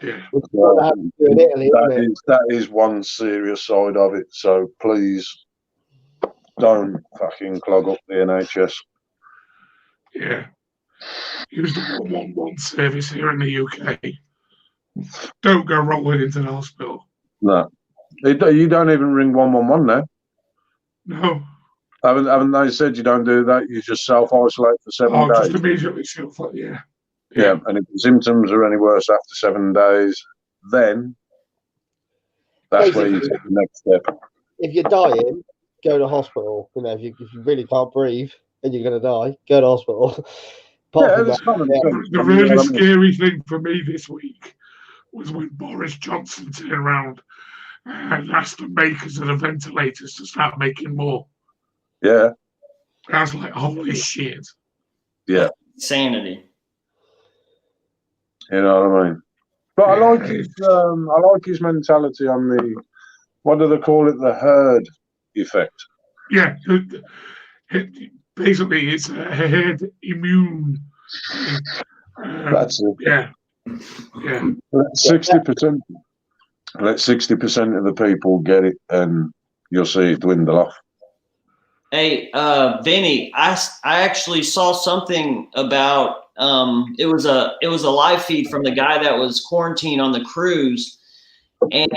Yeah. That is one serious side of it. So please don't fucking clog up the NHS. Yeah. use the 111 service here in the UK. Don't go rolling into the hospital. No. You don't even ring 111 now. No. Haven't they said you don't do that? You just self-isolate for 7 days? Just immediately self, yeah. Yeah, and if the symptoms are any worse after 7 days, then that's where you take the next step. If you're dying, go to hospital. You know, if you really can't breathe and you're going to die, go to hospital. The really scary thing for me this week was when Boris Johnson turned around and asked the makers of the ventilators to start making more. Yeah. I was like, holy shit. Yeah. Insanity. You know what I mean? But I like his mentality on the, what do they call it, the herd effect. Yeah. Basically, it's a herd immune thing. That's it. Yeah. Yeah. Let 60%. Let 60% of the people get it, and you'll see it dwindle off. Hey, Vinny, I actually saw something about it was a live feed from the guy that was quarantined on the cruise, and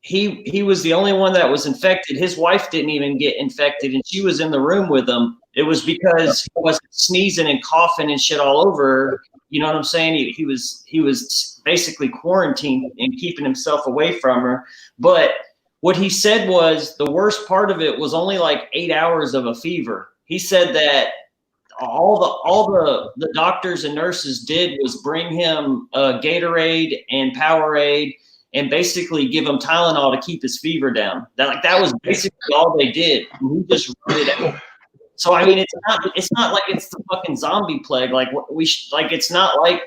he was the only one that was infected. His wife didn't even get infected, and she was in the room with him. It was because he wasn't sneezing and coughing and shit all over her. You know what I'm saying? He was basically quarantined and keeping himself away from her. But what he said was the worst part of it was only like 8 hours of a fever. He said that all the doctors and nurses did was bring him Gatorade and Powerade and basically give him Tylenol to keep his fever down. That was basically all they did. And he just wrote it out. So I mean, it's not like it's the fucking zombie plague. Like it's not like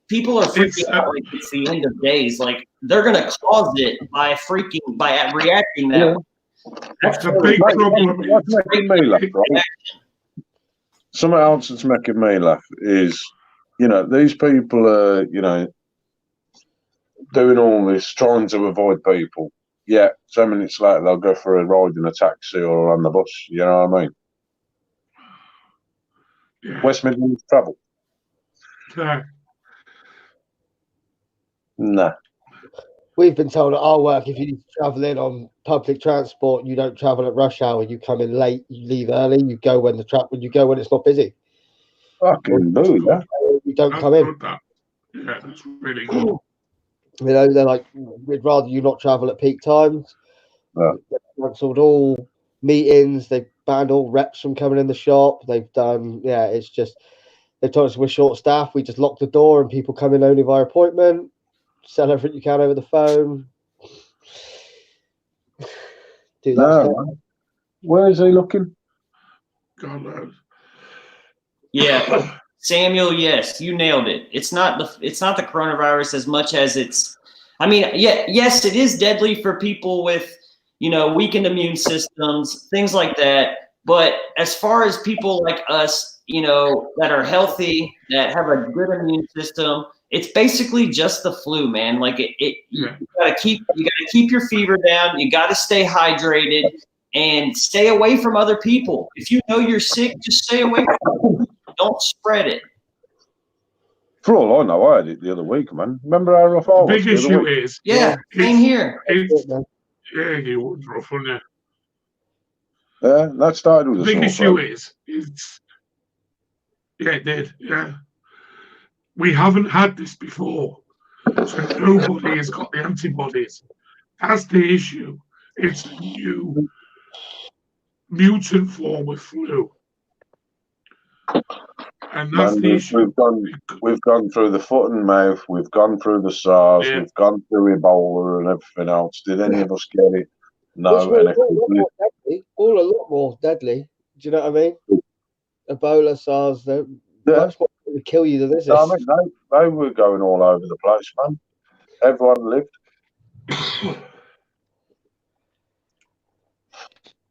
people are freaking out like it's the end of days. Like they're gonna cause it by reacting that way. That's the big problem. What's making me laugh, right? Something else that's making me laugh is, these people are, doing all this, trying to avoid people. Yeah, 10 minutes later they'll go for a ride in a taxi or on the bus. You know what I mean? Yeah. West Midlands travel. Nah. We've been told at our work, if you travel in on public transport, you don't travel at rush hour. You come in late, you leave early, you go when it's not busy. Fucking boo, yeah. You don't come in. Yeah, that's really good. They're like, we'd rather you not travel at peak times. Yeah. They've cancelled all meetings. They've banned all reps from coming in the shop. They've done, it's just, they told us we're short staffed. We just lock the door and people come in only by appointment. Sell everything you can over the phone. Do that stuff. Where is he looking? God knows. Yeah. Samuel, yes, you nailed it. It's not the coronavirus as much as it's. I mean, yes, it is deadly for people with, weakened immune systems, things like that. But as far as people like us, that are healthy, that have a good immune system, it's basically just the flu, man. Like you gotta keep your fever down. You gotta stay hydrated and stay away from other people. If you know you're sick, just stay away from them. Don't spread it. For all I know, I had it the other week, man. Remember how rough I was? The big issue is... Yeah, same here. It was rough, wasn't it? Yeah, that started with the big issue is... Yeah, it did, yeah. We haven't had this before, so nobody has got the antibodies. That's the issue. It's a new mutant form of flu. And that's the issue. We've gone through the foot and mouth. We've gone through the SARS. Yeah. We've gone through Ebola and everything else. Did any of us get it? No. All a lot more deadly. Do you know what I mean? Ebola, SARS, they're much more to kill you than this. No, I mean, they were going all over the place, man. Everyone lived.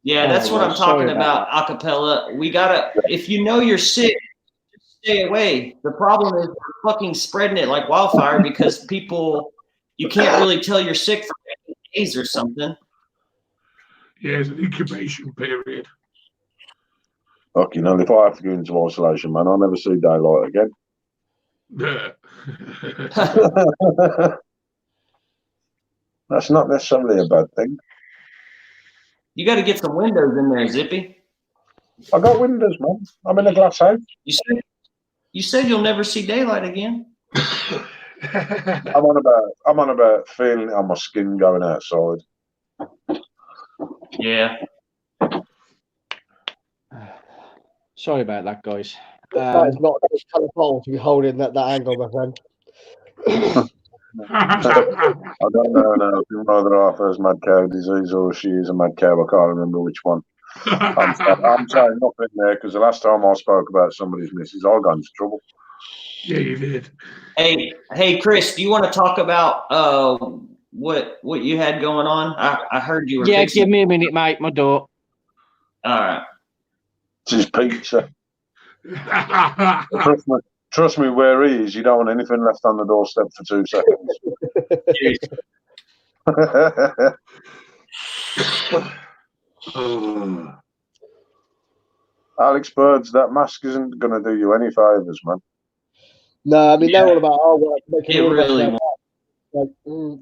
Yeah, that's what I'm talking about, acapella. We gotta, if you know you're sick, just stay away. The problem is we're fucking spreading it like wildfire because you can't really tell you're sick for 8 days or something. Yeah, it's an incubation period. Fucking hell, if I have to go into isolation, man, I'll never see daylight again. That's not necessarily a bad thing. You got to get some windows in there, Zippy. I got windows, man. I'm in a glass house. You said you'll never see daylight again. I'm on about feeling it on my skin going outside. Yeah. Sorry about that, guys. That is not a good colour pole to be holding that angle, my friend. I don't know now if you'd rather half has mad cow disease or she is a mad cow. I can't remember which one. I'm saying nothing there because the last time I spoke about somebody's missus, I got into trouble. Yeah, you did. Hey, Chris, do you want to talk about what you had going on? I heard you were. Yeah, give me a minute, mate. My door. All right. It's pizza. Trust me, where he is, you don't want anything left on the doorstep for 2 seconds. Alex Birds, that mask isn't going to do you any favours, man. No, I mean, they're all about, well, It really won't. Like,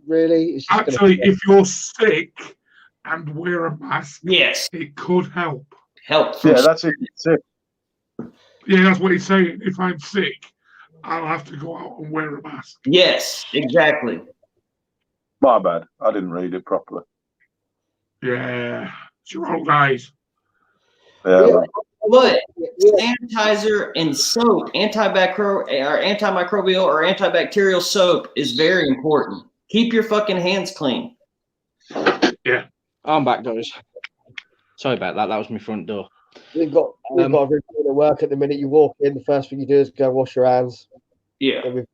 really? It's just Actually, if you're sick and wear a mask, yes, it could help. Yeah, that's it. Sick. Yeah, that's what he's saying. If I'm sick, I'll have to go out and wear a mask. Yes, exactly. My bad. I didn't read it properly. Yeah, it's your old eyes. Yeah. But sanitizer and soap, antimicrobial or antibacterial soap is very important. Keep your fucking hands clean. Yeah. I'm back, guys. Sorry about that. That was my front door. We've got a routine at work at the minute. You walk in, the first thing you do is go wash your hands. Yeah. Then we've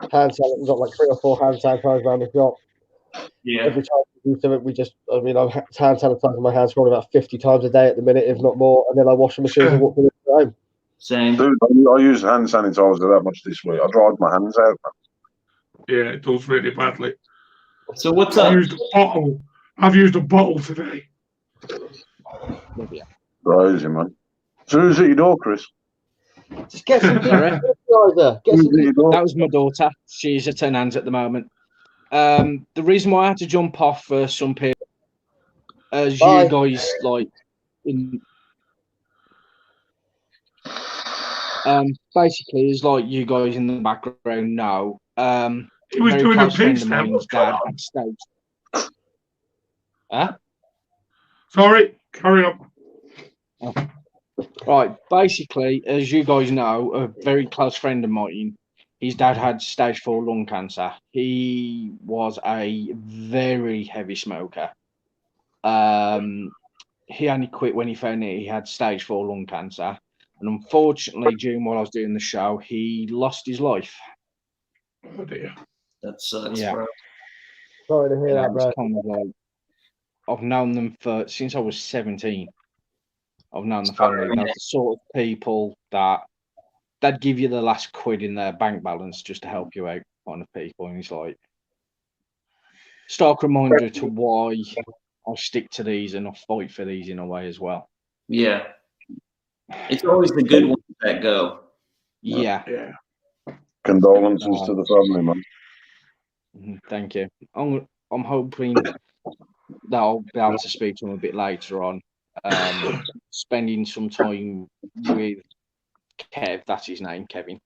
got hand sanitizer. We've got like 3 or 4 hand sanitizers around the shop. Yeah. Every time we do something, I'm hand sanitizing my hands probably about 50 times a day at the minute, if not more. And then I wash them as soon as I walk in the home. Same. Dude, I used hand sanitizer that much this week. I dried my hands out. Yeah, it does really badly. So what's up? I've used a bottle today. Crazy, man. So who's at your door, Chris? Just get some sanitizer. That was my daughter. She's at 10 hands at the moment. The reason why I had to jump off for some people, as you guys like, basically, is like you guys in the background know. He was doing a piece there. Dad had stage. Huh? Sorry, carry on. Oh. Right, basically, as you guys know, a very close friend of mine, his dad had stage 4 lung cancer. He was a very heavy smoker. He only quit when he found out he had stage 4 lung cancer. And unfortunately, while I was doing the show, he lost his life. Oh dear. That sucks, Yeah. bro. Sorry to hear that, bro. Kind of like, I've known them since I was 17. I've known the family. They're the sort of people that'd give you the last quid in their bank balance just to help you out, kind of people. And it's like stark reminder to why I stick to these and I fight for these in a way as well. Yeah. It's always the good ones that go. Yeah. Condolences to the family, man. Thank you. I'm hoping that I'll be able to speak to him a bit later on. Spending some time with Kev, that's his name, Kevin.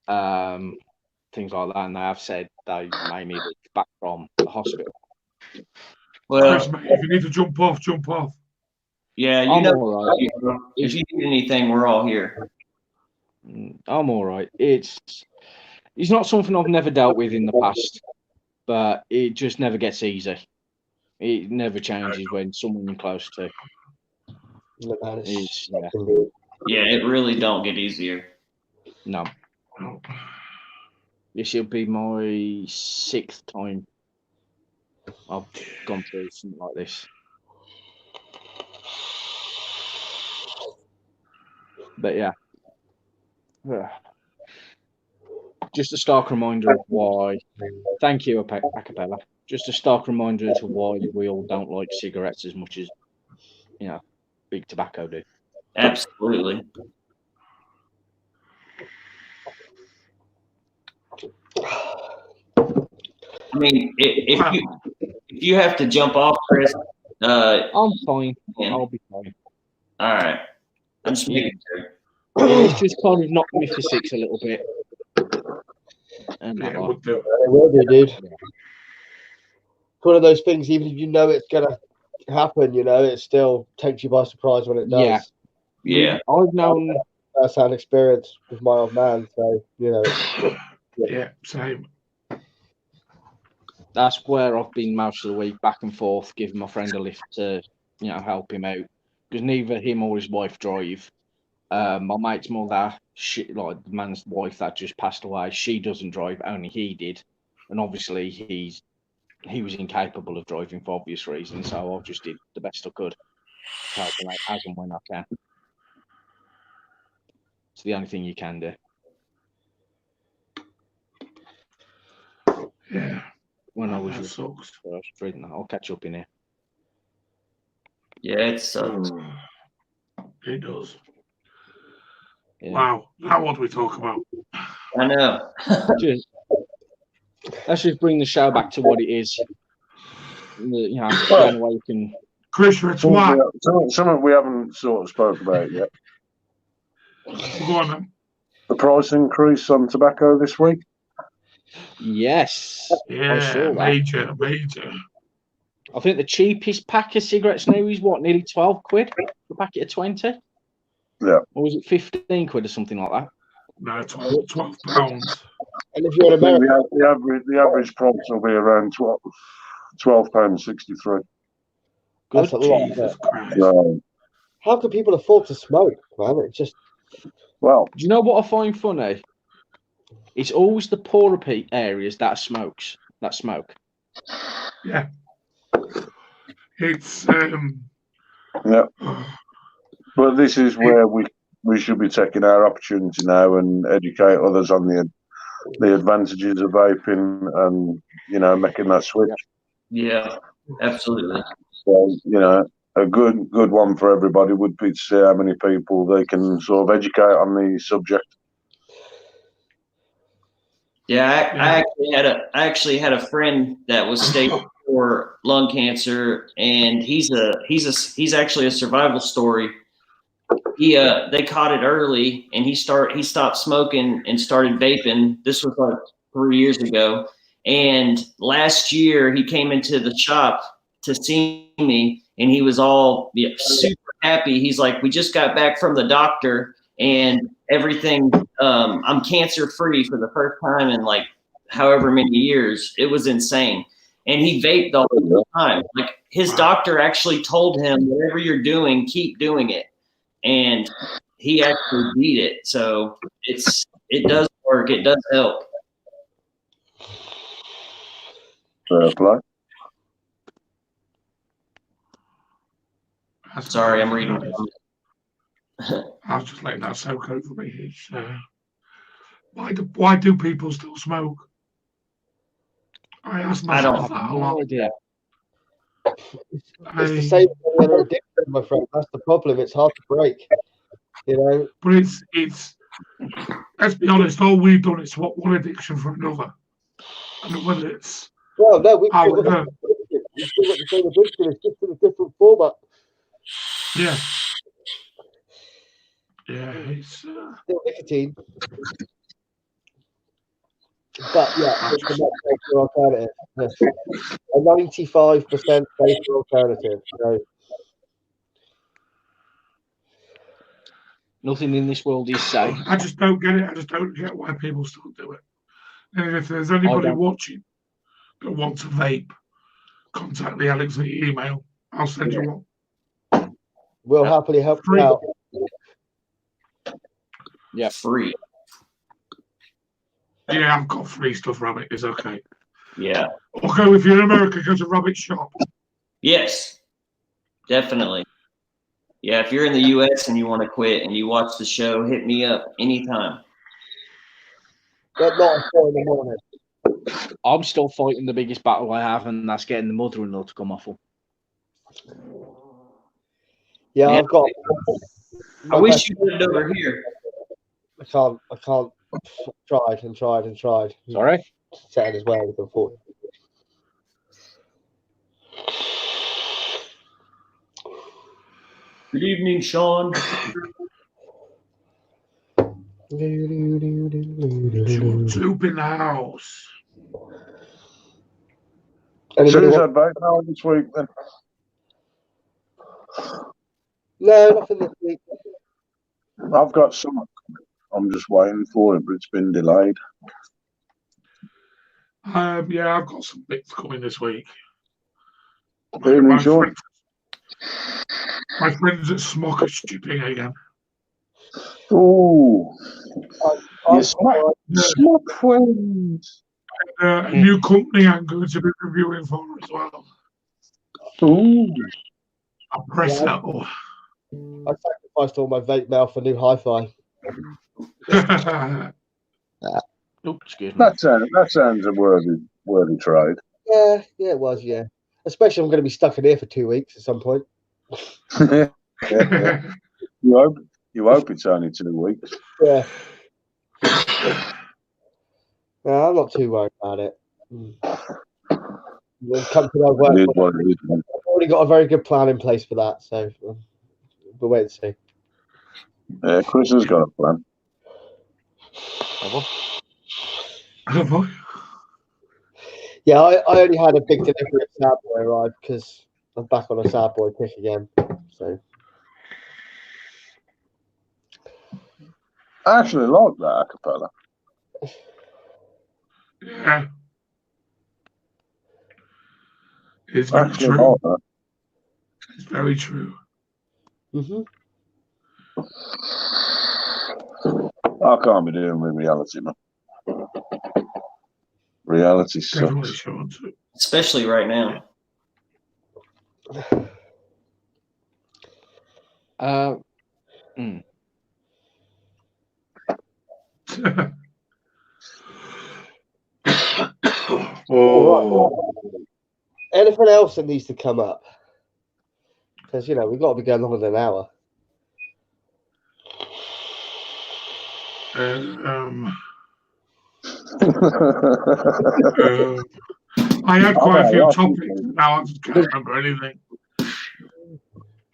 Things like that, and they have said they may need it back from the hospital. Well, Chris, mate, if you need to jump off, jump off. Yeah, you know, all right. If you need anything, we're all here. I'm all right. It's not something I've never dealt with in the past, but it just never gets easy. It never changes when someone you're close to. Yeah, it really don't get easier. No. This will be my 6th time I've gone through something like this. But yeah. Just a stark reminder of why. Thank you, Acapella. Just a stark reminder to why we all don't like cigarettes as much as, big tobacco do. Absolutely. I mean, if you have to jump off, Chris, I'm fine. yeah. I'll be fine. All right. I'm just making sure. It's just kind of knocked me for six a little bit. And Yeah, that it lot. would do. It will do, dude. It's one of those things, even if you know it's going to happen, you know, it still takes you by surprise when it does. Yeah. I've known First-hand experience with my old man, so, you know. Yeah, same. that's where I've been most of the week, back and forth, giving my friend a lift to, help him out. Because neither him or his wife drive. My mate's mother, like the man's wife that just passed away, she doesn't drive, only he did. And obviously he was incapable of driving for obvious reasons, so I just did the best I could to help him out as and when I can. It's the only thing you can do. Yeah. When I was That sucks. reading that, I'll catch up in here. Yeah, it sucks. It does. Yeah. Wow. Now what do we talk about? I know. Let's just bring the show back to what it is. The only way you can. Chris, you're a twat. Something we haven't sort of spoke about yet. Go on then. The price increase on tobacco this week. Yes. Yeah, major. I think the cheapest pack of cigarettes now is what, nearly 12 quid? The packet of 20? Yeah. Or was it 15 quid or something like that? No, 12 pounds. And if you're in America, The average price will be around £12.63. that's a lot. Jesus Christ. So, How can people afford to smoke, man? It just. well, Do you know what I find funny? It's always the poorer areas that smoke. Yeah. It's yeah. But this is where we should be taking our opportunity now and educate others on the advantages of vaping and making that switch. Yeah, absolutely. So a good one for everybody would be to see how many people they can sort of educate on the subject. Yeah, I actually had a friend that was stage 4 lung cancer, and he's actually a survival story. They caught it early, and he stopped smoking and started vaping. This was like 3 years ago, and last year he came into the shop to see me, and he was all super happy. He's like, "We just got back from the doctor, and everything. I'm cancer free for the first time in like however many years. It was insane." And he vaped the whole time. Like his doctor actually told him, "Whatever you're doing, keep doing it." And he actually beat it. So it does work. It does help. Fair play. Sorry, I'm reading. I was just letting that soak over me. It's, why do people still smoke? I ask myself that a lot. Idea. It's the same thing as addiction, my friend. That's the problem. It's hard to break. But it's let's be honest, all we've done is swap one addiction for another. And whether it's no, we've still got the same addiction, it's just in a different format. Yeah, it's Still nicotine. But yeah, it's a much safer alternative. A 95% safer alternative. Nothing in this world is safe. I just don't get it. I just don't get why people still do it. And if there's anybody watching that wants a vape, contact the Alex via email. I'll send you one. We'll happily help you out. Yeah, free. Yeah, I've got free stuff, Rabbit. It's okay. Yeah. Okay, if you're in America, go to Rabbit Shop. Yes, definitely. Yeah, if you're in the U.S. and you want to quit and you watch the show, hit me up anytime. But not at 4 in the morning. I'm still fighting the biggest battle I have, and that's getting the mother-in-law to come off. Yeah, Man, I've got. I wish you did it over here. I can't. Tried and tried. Sorry? Set in his way, unfortunately. Good evening, Sean. Troop in the house. Anybody Who's want? had back now this week then? No, nothing this week. I've got some. I'm just waiting for it, but it's been delayed. Yeah, I've got some bits coming this week. Evening, My Sean. friends at Smock are shipping again. Ooh, I'm yes, smoke friends. A new company I'm going to be reviewing for as well. Ooh, A press Yeah. level. I sacrificed all my vape mail for new hi-fi. Oops, excuse me. that sounds a worthy trade. Yeah, it was, yeah. Especially I'm going to be stuck in here for 2 weeks at some point. Yeah. You hope it's only 2 weeks. Yeah. No, I'm not too worried about it. The company I work It is for, what it is. I've already got a very good plan in place for that, so we'll wait and see. Yeah, Chris has got a plan. Yeah, I only had a big delivery of Sad Boy arrive because I'm back on a Sad Boy kick again. So I actually like that acapella. Yeah. It's very Actually true. like that. It's very true. I can't be doing with reality, man. Reality Definitely sucks. Sean too. Especially right now. Oh. anything else that needs to come up? Because we've got to be going longer than an hour. I had quite a few topics. Now I just can't remember anything.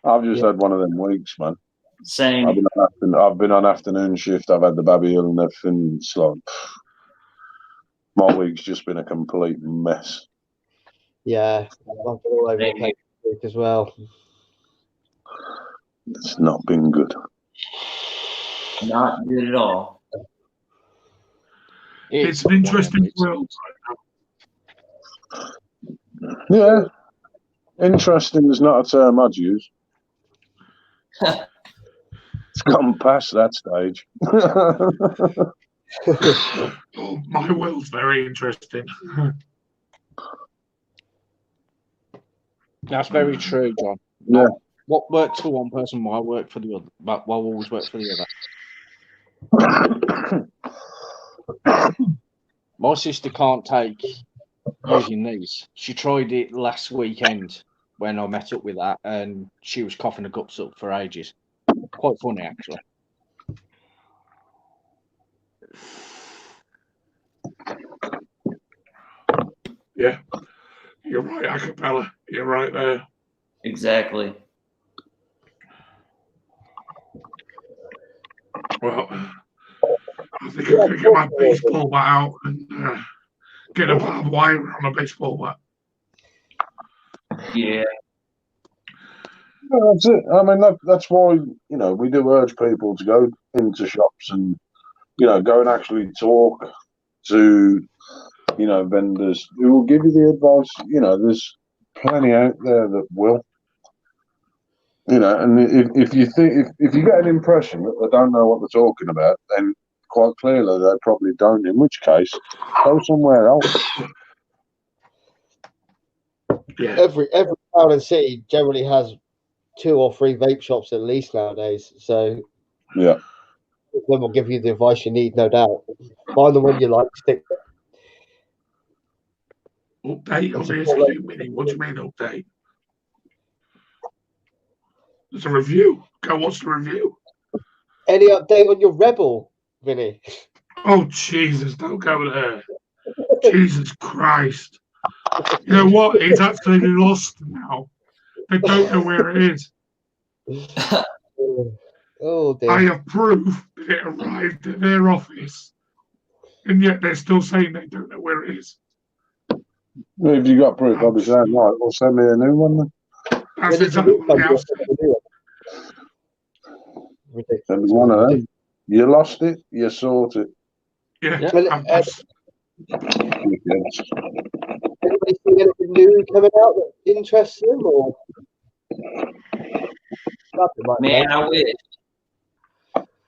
I've just had one of them weeks, man. Same. I've been on afternoon shift. I've had the baby illness, and it's like my week's just been a complete mess. Yeah, I've been all over the place this week as well. It's not been good. Not good at all. It's an interesting world right now. Yeah. Interesting is not a term I'd use. It's gone past that stage. Oh, my world's very interesting. That's very true, John. Yeah. What works for one person might work for the other, but what always works for the other. My sister can't take using these. She tried it last weekend when I met up with her, and she was coughing her guts up for ages. Quite funny, actually. Yeah, you're right, acapella. You're right there. Exactly. Well, I think I'm going to get my baseball bat out and get a barbed wire on a baseball bat. Yeah. Well, that's it. I mean, that's why, we do urge people to go into shops and, go and actually talk to, vendors who will give you the advice. There's plenty out there that will. And if you get an impression that they don't know what they're talking about, then quite clearly they probably don't, in which case, go somewhere else. Yeah. Every town and city generally has 2 or 3 vape shops at least nowadays. So yeah, then will give you the advice you need, no doubt. Find the one you like, stick. Update on the SQ Mini. What do you mean update? There's a review. Go watch the review. Any update on your Rebel, Vinny? Oh, Jesus, don't go there. Jesus Christ. You know what? It's actually lost now. They don't know where it is. Oh dear. I have proof that it arrived at their office, and yet they're still saying they don't know where it is. Well, if you got proof, I'll be saying, right, well, send me a new one then. That's exactly what they have said. Ridiculous. Send me one of them. You lost it, you sort it. Yeah. Anybody see anything new coming out that interests them, or? Man, I wish.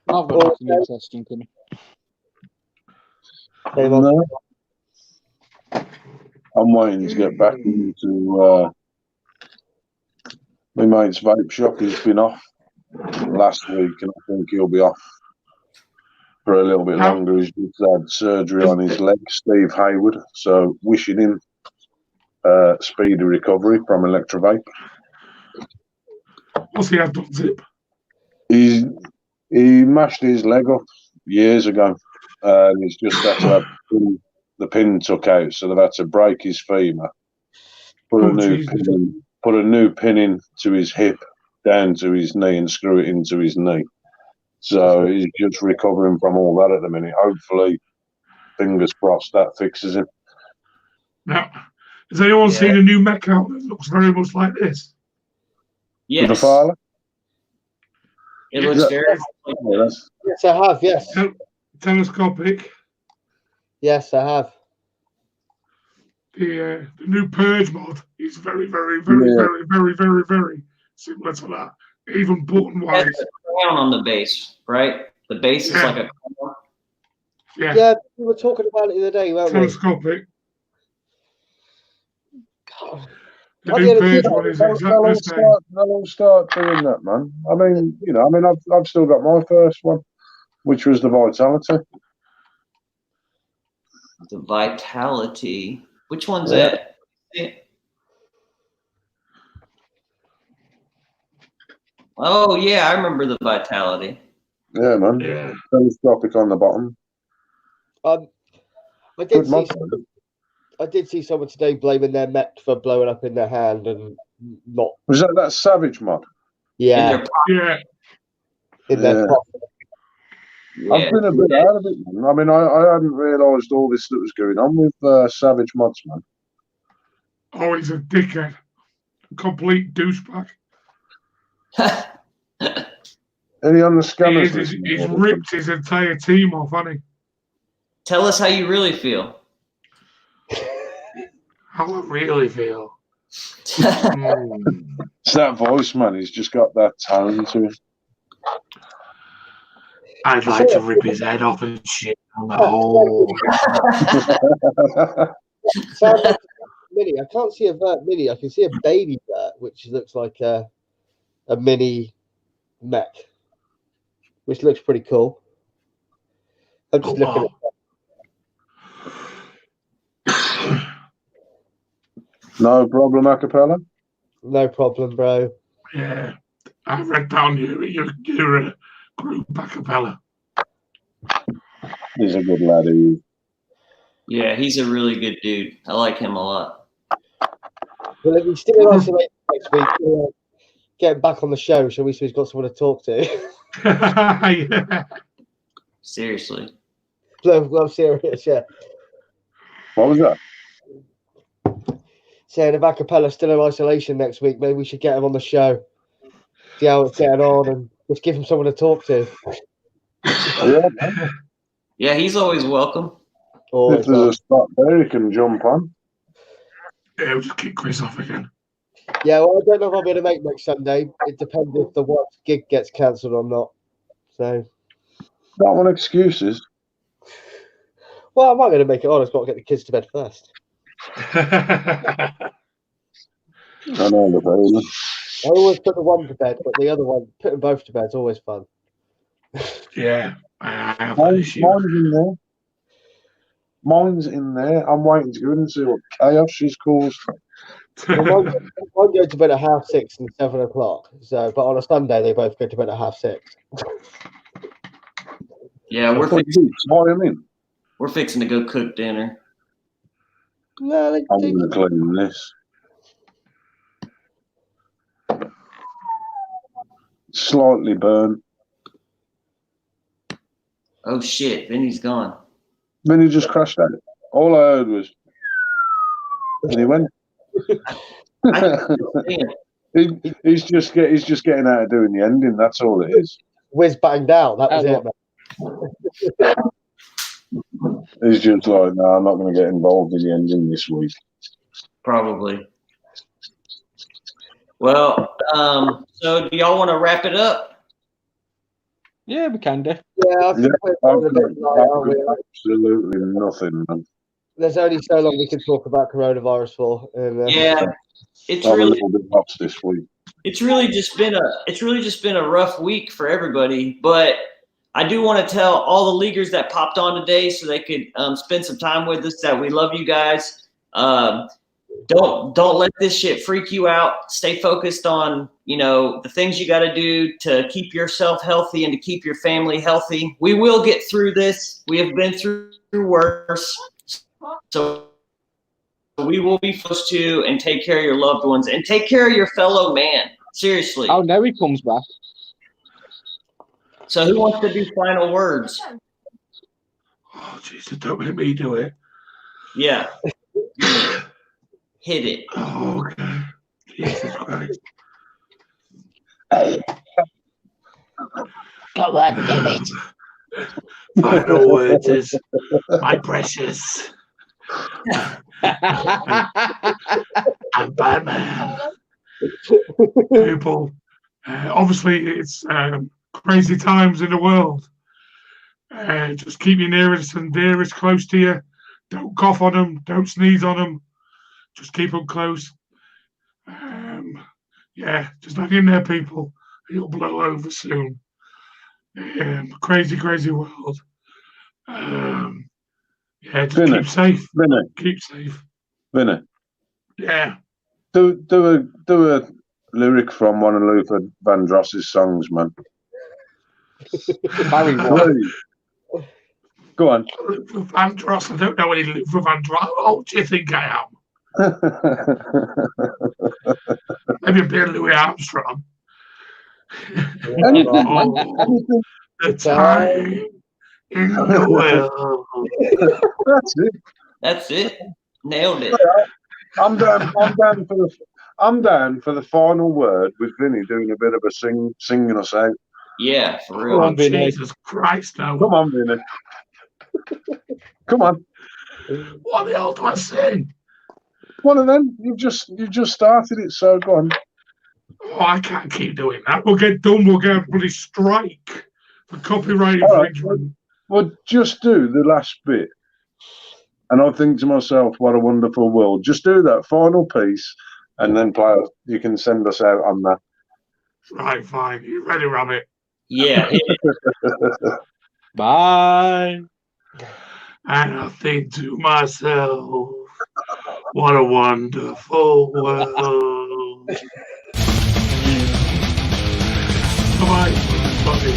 I've got nothing interesting to me. No. I'm waiting to get back into my mate's vape shop. He's been off last week, and I think he'll be off for a little bit longer. He's just had surgery on his leg, Steve Hayward. So wishing him speedy recovery from electrovape. What's he had done, Zip? He mashed his leg up years ago, and he's just had to have the pin took out, so they've had to break his femur, put a new pin in to his hip, down to his knee, and screw it into his knee. So he's just recovering from all that at the minute. Hopefully, fingers crossed, that fixes him. Now, has anyone seen a new mech out that looks very much like this? Yes. The father? It looks very like this. Yes, I have, yes. Telescopic. Yes, I have. The new Purge mod is very, very, very, very, very, very, very similar to that. Even button-wise. That's a crown on the base, right? The base is like a crown. Yeah, we were talking about it the other day, weren't we? Telescopic. God. The new Purge one is exactly the same. They'll start doing that, man. I mean, I've still got my first one, which was the Vitality. The Vitality. Which one's that? Oh yeah, I remember the Vitality. Yeah, man. Yeah. Telescopic on the bottom. I did see someone today blaming their mech for blowing up in their hand and not. Was that Savage mod? Yeah. In their pocket. I've been a bit out of it, man. I mean, I hadn't realised all this that was going on with Savage mods, man. Oh, he's a dickhead. Complete douchebag. Any on the scammers? He's ripped his entire team off, hasn't he? Tell us how you really feel. How I really feel. It's that voice, man. He's just got that tone to him. I'd like to rip his head off and shit on the hole. Mini. I can't see a vert mini. I can see a baby vert, which looks like a mini mech, which looks pretty cool. I'm just looking at that. No problem, Acapella? No problem, bro. Yeah, I read down you're a group Acapella. He's a good lad. Yeah, he's a really good dude. I like him a lot. Well, if we stick in isolation next week, get him back on the show, so he's got someone to talk to. Yeah. Seriously. No, I'm serious, yeah. What was that? Saying if Acapella's still in isolation next week, maybe we should get him on the show. See how it's getting on and just give him someone to talk to. Yeah, he's always welcome. If there's a spot there, he can jump on. Yeah, we'll just kick Chris off again. Yeah, well, I don't know if I'll be able to make next Sunday. It depends if the wife's gig gets cancelled or not. So. Don't want excuses. Well, I might be able to make it on. I've got to get the kids to bed first. I know the baby. I always put the one to bed, but the other one, putting both to bed is always fun. Yeah, I have mine's in there. Mine's in there. I'm waiting to go in and see what chaos she's caused. Well, mine go to bed at 6:30 and 7 o'clock. So, but on a Sunday they both go to bed at 6:30. Yeah, we're fixing to go cook dinner. No, I'm going to clean this. slightly burnt. Oh shit, Vinny's gone. Then he just crashed out. All I heard was, and he went. He's just getting out of doing the ending. That's all it is. Whiz banged out. That was it, man. He's just like, no, I'm not going to get involved in the ending this week. Probably. Well, so do y'all want to wrap it up? Yeah, we can do. Yeah, I think we're going a bit light, aren't we? Absolutely nothing, man. There's only so long we can talk about coronavirus for. And, Yeah, it's I'm really a little bit lost this week. It's really just been a rough week for everybody. But I do want to tell all the leaguers that popped on today so they could spend some time with us that we love you guys. Don't let this shit freak you out. Stay focused on, the things you got to do to keep yourself healthy and to keep your family healthy. We will get through this. We have been through worse. So we will be forced to and take care of your loved ones and take care of your fellow man. Seriously. Oh, now he comes back. So who wants to do final words? Oh, Jesus, don't make me do it. Yeah. Hit it. Oh, okay. Jesus Christ. Come on, give it. Final words is my precious. I'm Batman. People, obviously, it's crazy times in the world. Just keep your nearest and dearest close to you. Don't cough on them. Don't sneeze on them. Just keep them close. Yeah, just hang in there, people. You'll blow over soon. Crazy, crazy world. Yeah, just keep safe. Vinny. Keep safe. Vinny. Yeah. Do a lyric from one of Luther Vandross's songs, man. Barry White. Go on. Luther Vandross. I don't know any Luther Vandross. How old do you think I am? Maybe a bit of Louis Armstrong. The time in the world. That's it. That's it. Nailed it. I'm down for the final word with Vinny doing a bit of a singing us out. Yeah, for Oh, real. Jesus Christ, no. Come on, Vinny. Come on. What the hell do I sing? One of them. You just started it, so go on. Oh, I can't keep doing that. We'll get done. We'll get a bloody strike for copyright infringement. Well, just do the last bit. And I think to myself, what a wonderful world. Just do that final piece and then play. You can send us out on that. Right, fine. You ready, Rabbit? Yeah. Bye. And I think to myself, what a wonderful world. Bye-bye, everybody.